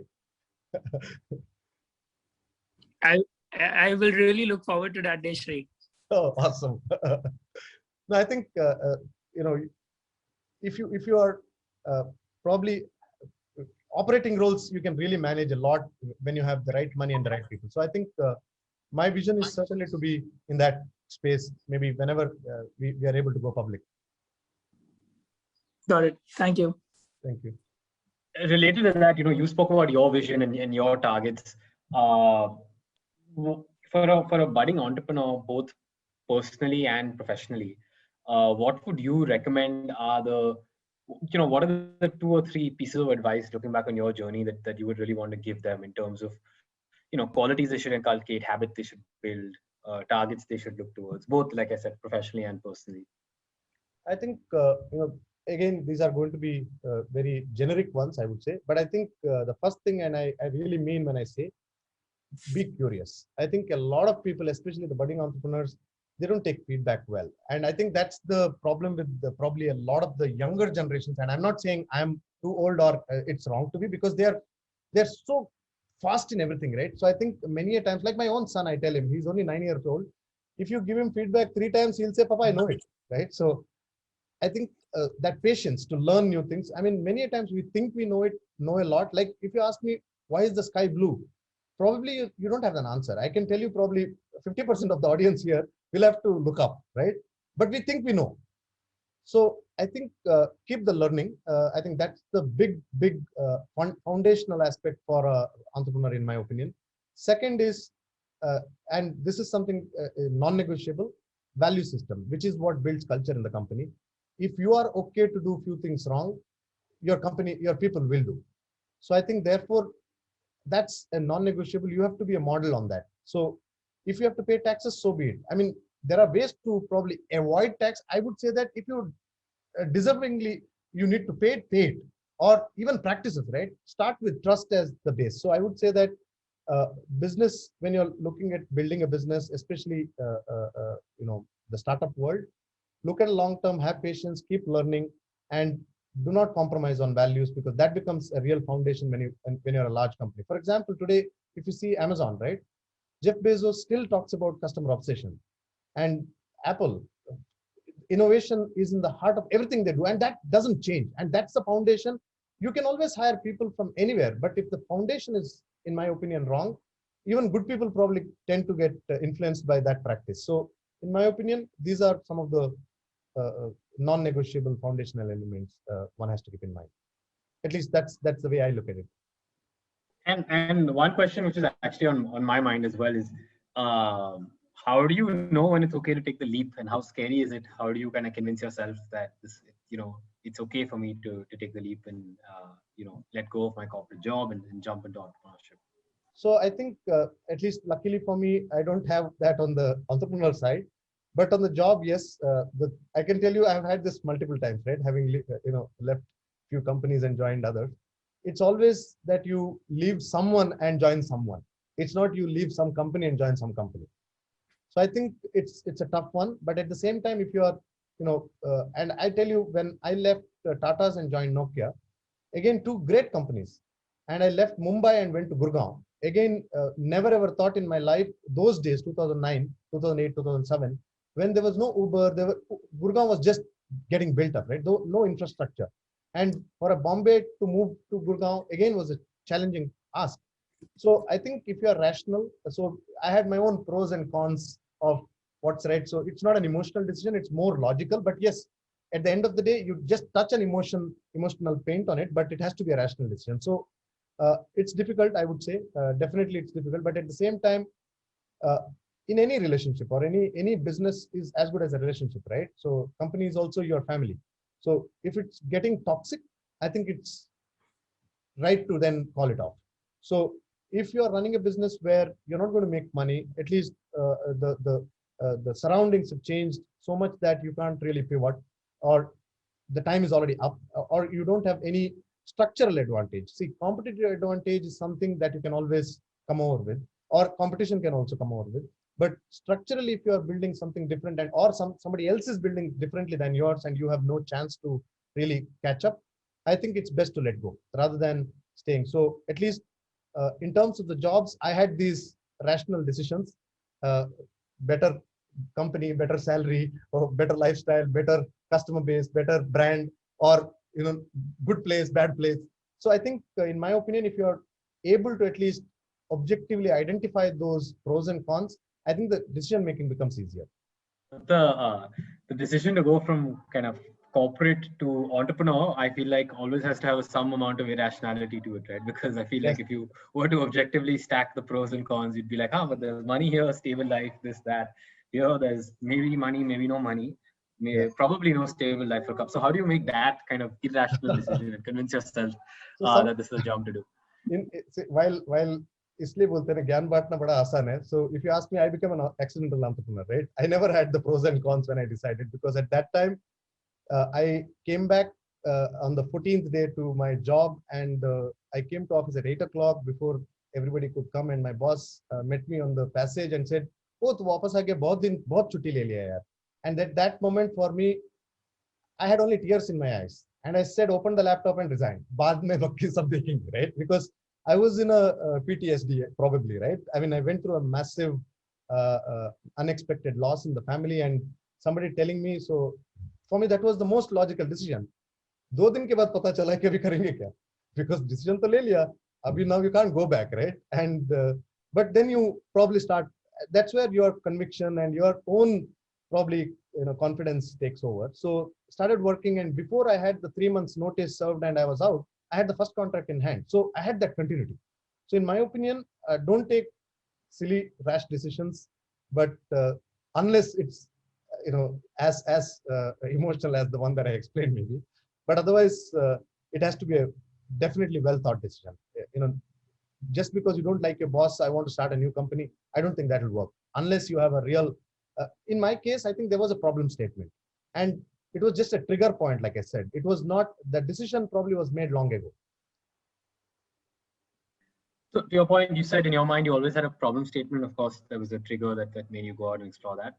I will really look forward to that day, Shri. Oh, awesome. No, I think you know, if you are probably operating roles, you can really manage a lot when you have the right money and the right people. So I think my vision is certainly to be in that space, maybe whenever we are able to go public. Got it. Thank you. Thank you. Related to that, you spoke about your vision and your targets. For a budding entrepreneur, both personally and professionally, what would you recommend are what are the 2 or 3 pieces of advice looking back on your journey that you would really want to give them in terms of, qualities they should inculcate, habits they should build, targets they should look towards, both, like I said, professionally and personally? I think again, these are going to be very generic ones, I would say. But I think the first thing, and I really mean when I say, be curious. I think a lot of people, especially the budding entrepreneurs, they don't take feedback well, and I think that's the problem with probably a lot of the younger generations. And I'm not saying I'm too old or it's wrong to be, because they're so fast in everything, right? So I think many a times, like my own son, I tell him, he's only 9 years old. If you give him feedback 3 times, he'll say, "Papa, I know it," right? So I think that patience to learn new things. I mean, many a times we think we know a lot. Like if you ask me, why is the sky blue? Probably you don't have an answer. I can tell you probably 50% of the audience here will have to look up, right? But we think we know. So I think keep the learning. I think that's the big foundational aspect for an entrepreneur, in my opinion. Second is, and this is something non-negotiable, value system, which is what builds culture in the company. If you are okay to do few things wrong, your company, your people will do. So I think therefore that's a non-negotiable. You have to be a model on that. So if you have to pay taxes, so be it. I mean, there are ways to probably avoid tax. I would say that if you deservingly you need to pay it, or even practices, right? Start with trust as the base. So I would say that business, when you're looking at building a business, especially the startup world, look at long term, have patience, keep learning, and do not compromise on values, because that becomes a real foundation when you're a large company. For example, today, if you see Amazon, right? Jeff Bezos still talks about customer obsession, and Apple, innovation is in the heart of everything they do, and that doesn't change. And that's the foundation. You can always hire people from anywhere, but if the foundation is, in my opinion, wrong, even good people probably tend to get influenced by that practice. So in my opinion, these are some of the non-negotiable foundational elements one has to keep in mind. At least that's the way I look at it. And one question which is actually on my mind as well is, how do you know when it's okay to take the leap, and how scary is it? How do you kind of convince yourself that this, it's okay for me to take the leap and let go of my corporate job and jump into entrepreneurship? So I think at least luckily for me, I don't have that on the entrepreneurial side. But on the job, yes, I can tell you I've had this multiple times, right? Having left few companies and joined others. It's always that you leave someone and join someone. It's not you leave some company and join some company. So I think it's a tough one. But at the same time, if you are, and I tell you, when I left Tata's and joined Nokia, again, two great companies, and I left Mumbai and went to Gurgaon. Again, never ever thought in my life, those days, 2009, 2008, 2007, when there was no Uber, Gurgaon was just getting built up, right? No infrastructure. And for a Bombay to move to Gurgaon, again, was a challenging ask. So I think if you are rational, so I had my own pros and cons of what's right. So it's not an emotional decision, it's more logical. But yes, at the end of the day, you just touch an emotional paint on it, but it has to be a rational decision. So it's difficult, I would say. Definitely it's difficult. But at the same time, in any relationship or any business is as good as a relationship, right? So company is also your family. So if it's getting toxic, I think it's right to then call it off. So if you're running a business where you're not going to make money, at least the surroundings have changed so much that you can't really pivot, or the time is already up, or you don't have any structural advantage. See, competitive advantage is something that you can always come over with, or competition can also come over with. But structurally, if you are building something different, or somebody else is building differently than yours, and you have no chance to really catch up, I think it's best to let go rather than staying. So at least in terms of the jobs, I had these rational decisions, uh, better company, better salary, or better lifestyle, better customer base, better brand, or good place, bad place. So I think, in my opinion, if you're able to at least objectively identify those pros and cons, I think the decision making becomes easier. The decision to go from kind of corporate to entrepreneur, I feel like always has to have some amount of irrationality to it, right? Because I feel Yes. like if you were to objectively stack the pros and cons, you'd be like, but there's money here, stable life, this, that. Here, there's maybe money, maybe no money, Yeah. probably no stable life for a couple. So how do you make that kind of irrational decision and convince yourself So that this is a job to do? while इसलिए बोलते हैं ज्ञान बांटना बड़ा आसान है. So if you ask me, I became an accidental entrepreneur, right? I never had the pros and cons when I decided, because at that time I came back on the 14th day to my job, and I came to office at 8 o'clock before everybody could come, and my boss met me on the passage and said, "Oh, तू वापस आ गया, बहुत छुट्टी ले लिया यार." And at that moment for me, I had only tears in my eyes, and I said, "Open the laptop and resign." बाद में बाकी सब देखेंगे, right? Because I was in a PTSD probably, right? I mean, I went through a massive, unexpected loss in the family, and somebody telling me. So for me, that was the most logical decision. 2 दिन के बाद पता चला कि अभी करेंगे क्या, because decision तो ले लिया, अभी now you can't go back, right? And but then you probably start. That's where your conviction and your own probably confidence takes over. So started working, and before I had the 3 months notice served and I was out, I had the first contract in hand. So I had that continuity. So in my opinion, don't take silly rash decisions, but unless it's as emotional as the one that I explained maybe, but otherwise it has to be a definitely well thought decision. Just because you don't like your boss, I want to start a new company, I don't think that will work unless you have a real in my case, I think there was a problem statement, and it was just a trigger point. Like I said, it was not, the decision probably was made long ago. So to your point, you said in your mind you always had a problem statement. Of course, there was a trigger that made you go out and explore that.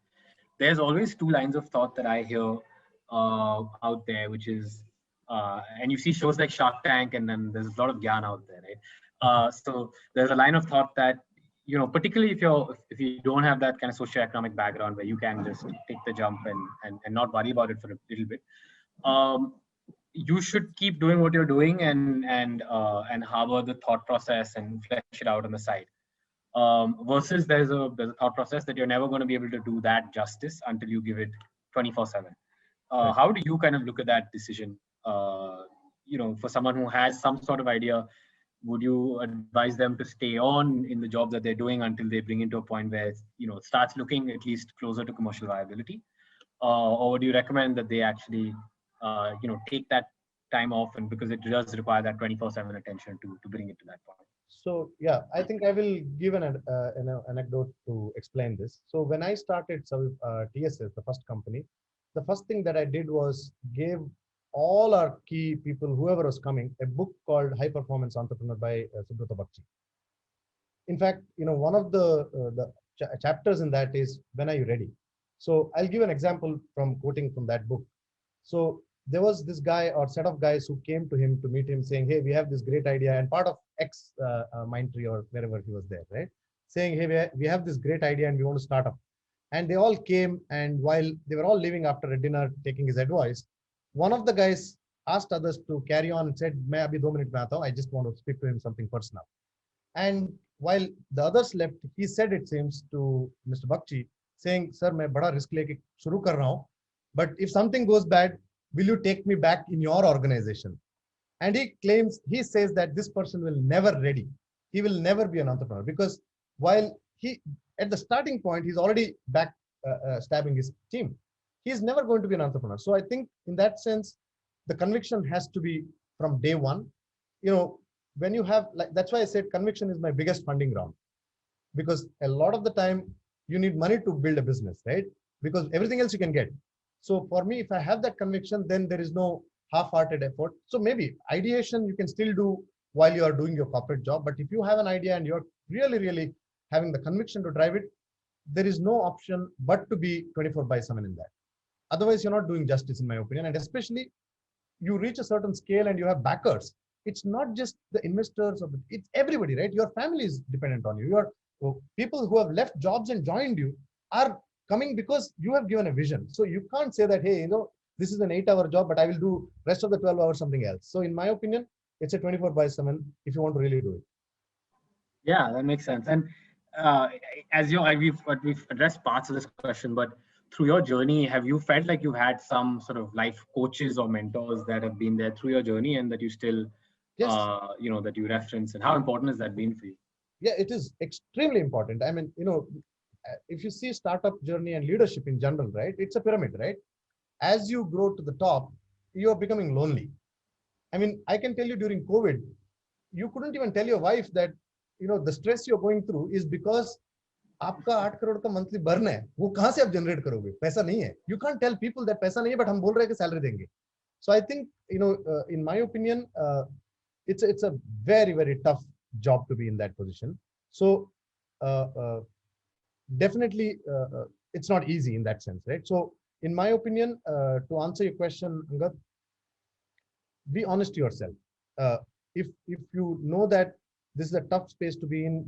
There's always two lines of thought that I hear out there, which is, and you see shows like Shark Tank, and then there's a lot of gyan out there, right? So there's a line of thought that, particularly if you don't have that kind of socioeconomic background where you can just take the jump and not worry about it for a little bit, you should keep doing what you're doing and harbor the thought process and flesh it out on the side. Versus there's a thought process that you're never going to be able to do that justice until you give it 24/7. Right. How do you kind of look at that decision? For someone who has some sort of idea, would you advise them to stay on in the job that they're doing until they bring into a point where it starts looking at least closer to commercial viability, or would you recommend that they actually take that time off, and because it does require that 24/7 attention to bring it to that point? So yeah, I think I will give an anecdote to explain this. So when I started TSS, the first company, the first thing that I did was gave all our key people, whoever was coming, a book called High Performance Entrepreneur by Subrata Bakshi. In fact, one of the chapters in that is, when are you ready? So I'll give an example from quoting from that book. So there was this guy or set of guys who came to him to meet him saying, "Hey, we have this great idea," and part of X Mindtree or wherever he was there, right? Saying, "Hey, we have this great idea and we want to start up." And they all came, and while they were all leaving after a dinner, taking his advice, one of the guys asked others to carry on and said, "Main abhi 2 minutes mein aata hu. I just want to speak to him something personal." And while the others left, he said, it seems, to Mr. Bakshi, saying, "Sir, main bada risk leke shuru kar raha hu, but if something goes bad, will you take me back in your organization?" And he says that this person will never ready. He will never be an entrepreneur, because while at the starting point, he's already back stabbing his team. He's never going to be an entrepreneur. So I think in that sense, the conviction has to be from day one. When you have, that's why I said conviction is my biggest funding round, because a lot of the time you need money to build a business, right? Because everything else you can get. So for me, if I have that conviction, then there is no half-hearted effort. So maybe ideation you can still do while you are doing your corporate job. But if you have an idea and you're really, really having the conviction to drive it, there is no option but to be 24/7 in that. Otherwise, you're not doing justice, in my opinion. And especially you reach a certain scale and you have backers, it's not just the investors or it's everybody, right? Your family is dependent on you. Your people who have left jobs and joined you are coming because you have given a vision. So you can't say that, hey, this is an 8-hour job, but I will do rest of the 12 hours something else. So in my opinion, it's a 24/7 if you want to really do it. Yeah, that makes sense. And as we've addressed parts of this question, but through your journey, have you felt like you've had some sort of life coaches or mentors that have been there through your journey and that you still, Yes. That you reference, and how important has that been for you? Yeah, it is extremely important. I mean, if you see startup journey and leadership in general, right? It's a pyramid, right? As you grow to the top, you are becoming lonely. I mean, I can tell you during COVID, you couldn't even tell your wife that, the stress you're going through is because आपका 8 करोड़ का monthly burn है, वो कहां से आप generate करोगे? पैसा नहीं है. You can't tell people that पैसा नहीं है, but हम बोल रहे हैं कि सैलरी देंगे. So I think, in my opinion, it's a very, very tough job to be in that position. So definitely, it's not easy in that sense, right? So in my opinion, to answer your question, Angad, be honest to yourself. If you know that this is a tough space to be in,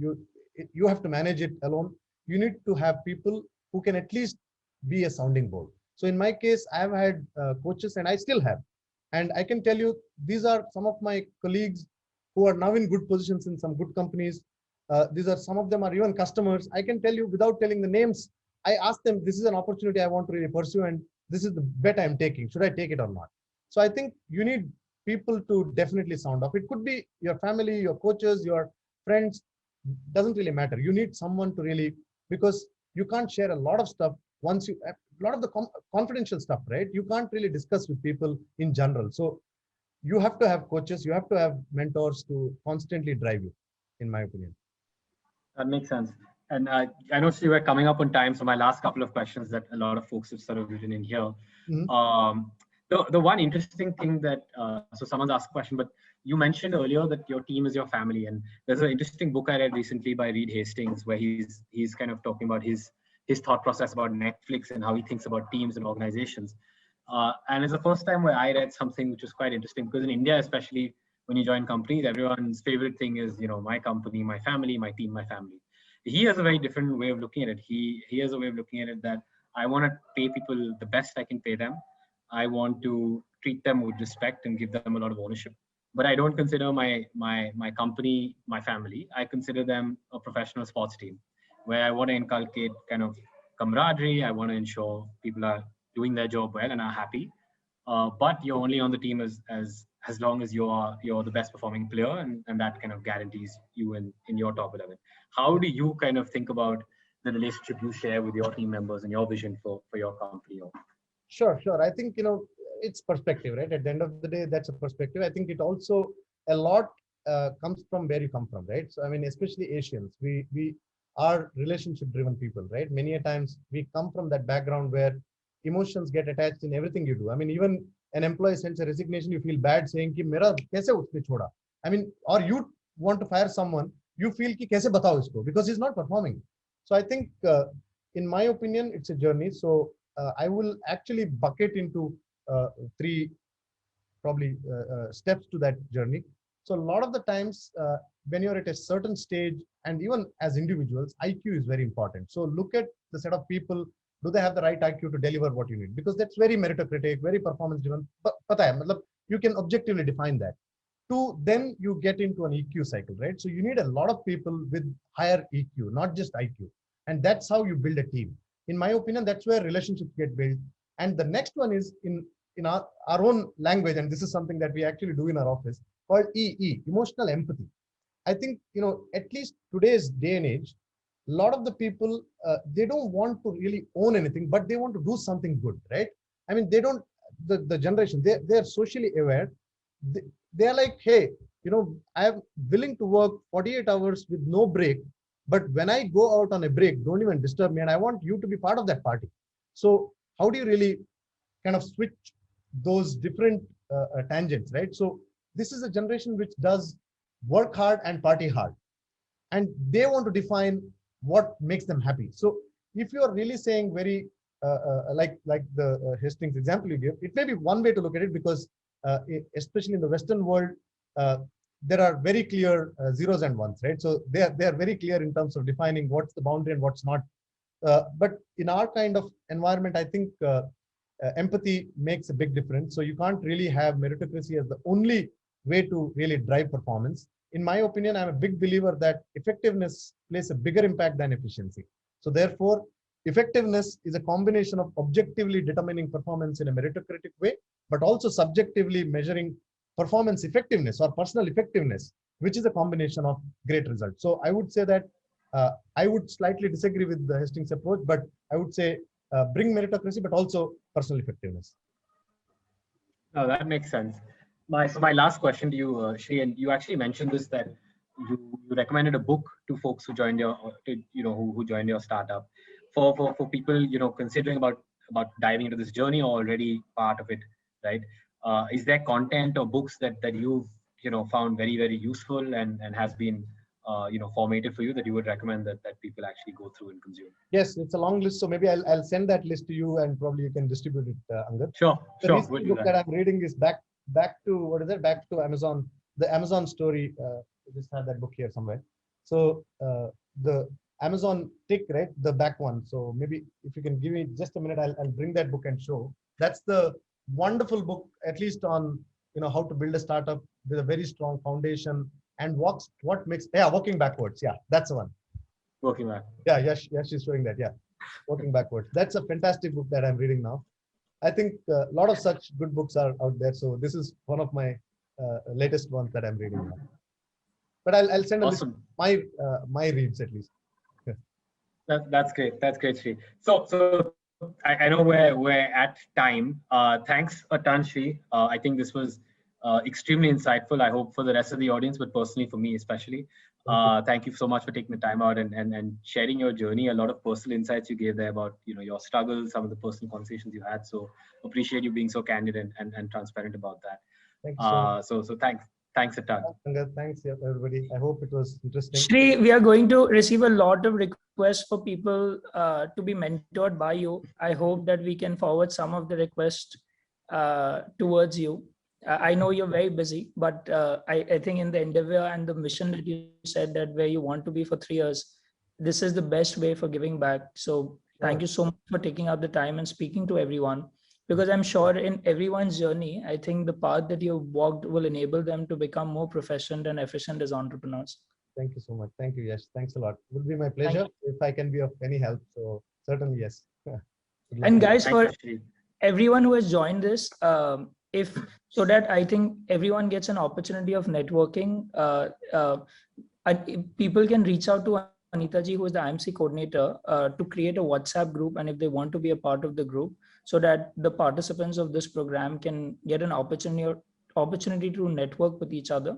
you have to manage it alone. You need to have people who can at least be a sounding board. So in my case, I have had coaches, and I still have. And I can tell you, these are some of my colleagues who are now in good positions in some good companies. These are some of them are even customers. I can tell you without telling the names. I ask them, this is an opportunity I want to really pursue, and this is the bet I'm taking. Should I take it or not? So I think you need people to definitely sound off. It could be your family, your coaches, your friends. Doesn't really matter. You need someone to really, because you can't share a lot of stuff once you, a lot of the confidential stuff, right? You can't really discuss with people in general. So you have to have coaches, you have to have mentors to constantly drive you, in my opinion. That makes sense. And I know we were coming up on time, so my last couple of questions that a lot of folks have sort of written in here. Mm-hmm. The one interesting thing that, so someone's asked a question, but you mentioned earlier that your team is your family, and there's an interesting book I read recently by Reed Hastings where he's kind of talking about his thought process about Netflix and how he thinks about teams and organizations. And it's the first time where I read something which was quite interesting, because in India, especially when you join companies, everyone's favorite thing is, my company, my family, my team, my family. He has a very different way of looking at it. He has a way of looking at it that I want to pay people the best I can pay them. I want to treat them with respect and give them a lot of ownership. But I don't consider my company my family. I consider them a professional sports team, where I want to inculcate kind of camaraderie. I want to ensure people are doing their job well and are happy. But you're only on the team as long as you're the best performing player, and that kind of guarantees you in your top 11. How do you kind of think about the relationship you share with your team members and your vision for your company? Sure. I think, it's perspective, right? At the end of the day, that's a perspective. I think it also a lot comes from where you come from, right? So, I mean, especially Asians, we are relationship driven people, right? Many a times we come from that background where emotions get attached in everything you do. I mean, even an employee sends a resignation, you feel bad saying ki mera kaise usne choda. I mean, or you want to fire someone, you feel ki kaise batao isko, because he's not performing. So I think, in my opinion, it's a journey. So I will actually bucket into 3 probably steps to that journey. So a lot of the times when you're at a certain stage, and even as individuals, IQ is very important. So look at the set of people. Do they have the right IQ to deliver what you need? Because that's very meritocratic, very performance driven. Pata hai, matlab, you can objectively define that. Then you get into an EQ cycle, right? So you need a lot of people with higher EQ, not just IQ. And that's how you build a team. In my opinion, that's where relationships get built. And the next one is in our own language, and this is something that we actually do in our office, called EE, emotional empathy. I think, at least today's day and age, a lot of the people, they don't want to really own anything, but they want to do something good, right? I mean, they don't, the generation, they're socially aware. They're like, hey, I'm willing to work 48 hours with no break, but when I go out on a break, don't even disturb me, and I want you to be part of that party. So how do you really kind of switch those different tangents, right? So this is a generation which does work hard and party hard, and they want to define what makes them happy. So if you are really saying very like the Hastings example you give, it may be one way to look at it, because especially in the Western world, there are very clear zeros and ones, right? So they are very clear in terms of defining what's the boundary and what's not. But in our kind of environment, I think empathy makes a big difference. So you can't really have meritocracy as the only way to really drive performance. In my opinion, I'm a big believer that effectiveness plays a bigger impact than efficiency. So therefore, effectiveness is a combination of objectively determining performance in a meritocratic way, but also subjectively measuring performance effectiveness or personal effectiveness, which is a combination of great results. So I would say that I would slightly disagree with the Hastings approach, but I would say bring meritocracy, but also personal effectiveness. No, that makes sense. So my last question to you, Shri, and you actually mentioned this, that you recommended a book to folks who joined who joined your startup. For people considering about diving into this journey or already part of it, right? Is there content or books that you've found very, very useful and has been formative for you that you would recommend that people actually go through and consume? Yes, it's a long list, so maybe I'll send that list to you and probably you can distribute it, Angad. Sure. The recent book that I'm reading is back to what is it? Back to Amazon, the Amazon story. I just have that book here somewhere. So the Amazon tick, right? The back one. So maybe if you can give me just a minute, I'll bring that book and show. That's the wonderful book, at least on how to build a startup with a very strong foundation and what makes working backwards. Yeah, that's the one. Working back. Yeah, yes, she's showing that. Yeah, working backwards. That's a fantastic book that I'm reading now. I think a lot of such good books are out there. So this is one of my latest ones that I'm reading now. But I'll send a list of my reads at least. That's great. That's great, Shri. So I know we're at time. Thanks a ton, Shri. I think this was extremely insightful. I hope for the rest of the audience, but personally for me especially. Thank you so much for taking the time out and sharing your journey. A lot of personal insights you gave there about your struggles, some of the personal conversations you had. So appreciate you being so candid and transparent about that. Thank you so thanks a ton. Thanks everybody. I hope it was interesting. Shri, we are going to receive a lot of requests for people to be mentored by you. I hope that we can forward some of the requests towards you. I know you're very busy, but I think in the endeavor and the mission that you said that where you want to be for 3 years, this is the best way for giving back. So thank you so much for taking out the time and speaking to everyone, because I'm sure in everyone's journey, I think the path that you've walked will enable them to become more proficient and efficient as entrepreneurs. Thank you so much. Thank you, Yash. Thanks a lot. It would be my pleasure if I can be of any help. So certainly, yes. And guys, for everyone who has joined this, so that I think everyone gets an opportunity of networking. People can reach out to Anita ji, who is the IMC coordinator, to create a WhatsApp group, and if they want to be a part of the group, so that the participants of this program can get an opportunity to network with each other.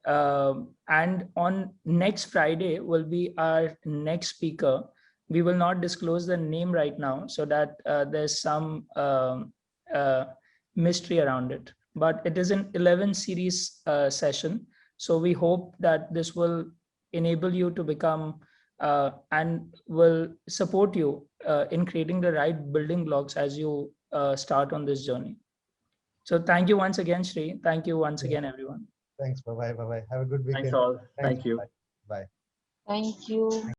And on next Friday will be our next speaker. We will not disclose the name right now, so that there's some mystery around it, but it is an 11 series session. So we hope that this will enable you to become and will support you in creating the right building blocks as you start on this journey. So thank you once again, Shri. Thank you once again, everyone. Thanks. Bye-bye. Bye-bye. Have a good weekend. Thanks all. Thank you. Bye. Thank you.